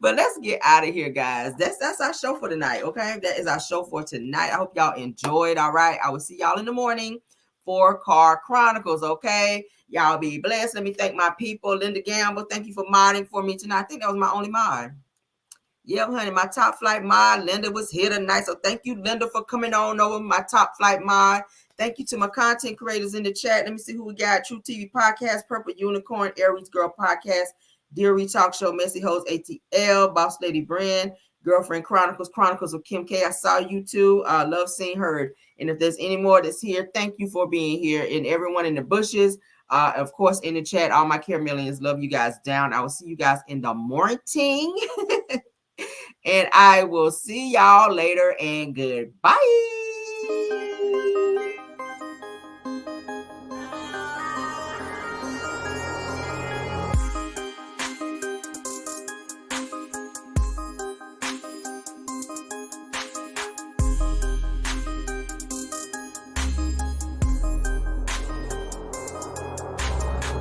But let's get out of here, guys. That's our show for tonight, okay? That is our show for tonight. I hope y'all enjoyed, all right? I will see y'all in the morning for Car Chronicles, okay? Y'all be blessed. Let me thank my people. Linda Gamble, thank you for modding for me tonight. I think that was my only mod. Yeah, honey, my top flight mod, Linda, was here tonight. So thank you, Linda, for coming on over, my top flight mod. Thank you to my content creators in the chat. Let me see who we got. True TV Podcast, Purple Unicorn, Aries Girl Podcast, Deary Talk Show, Messy Hoes ATL, Boss Lady Brand, Girlfriend Chronicles, Chronicles of Kim K. I saw you too. Love Seen Heard. And if there's any more that's here, thank you for being here. And everyone in the bushes, of course, in the chat, all my care millions, love you guys down. I will see you guys in the morning. And I will see y'all later and goodbye.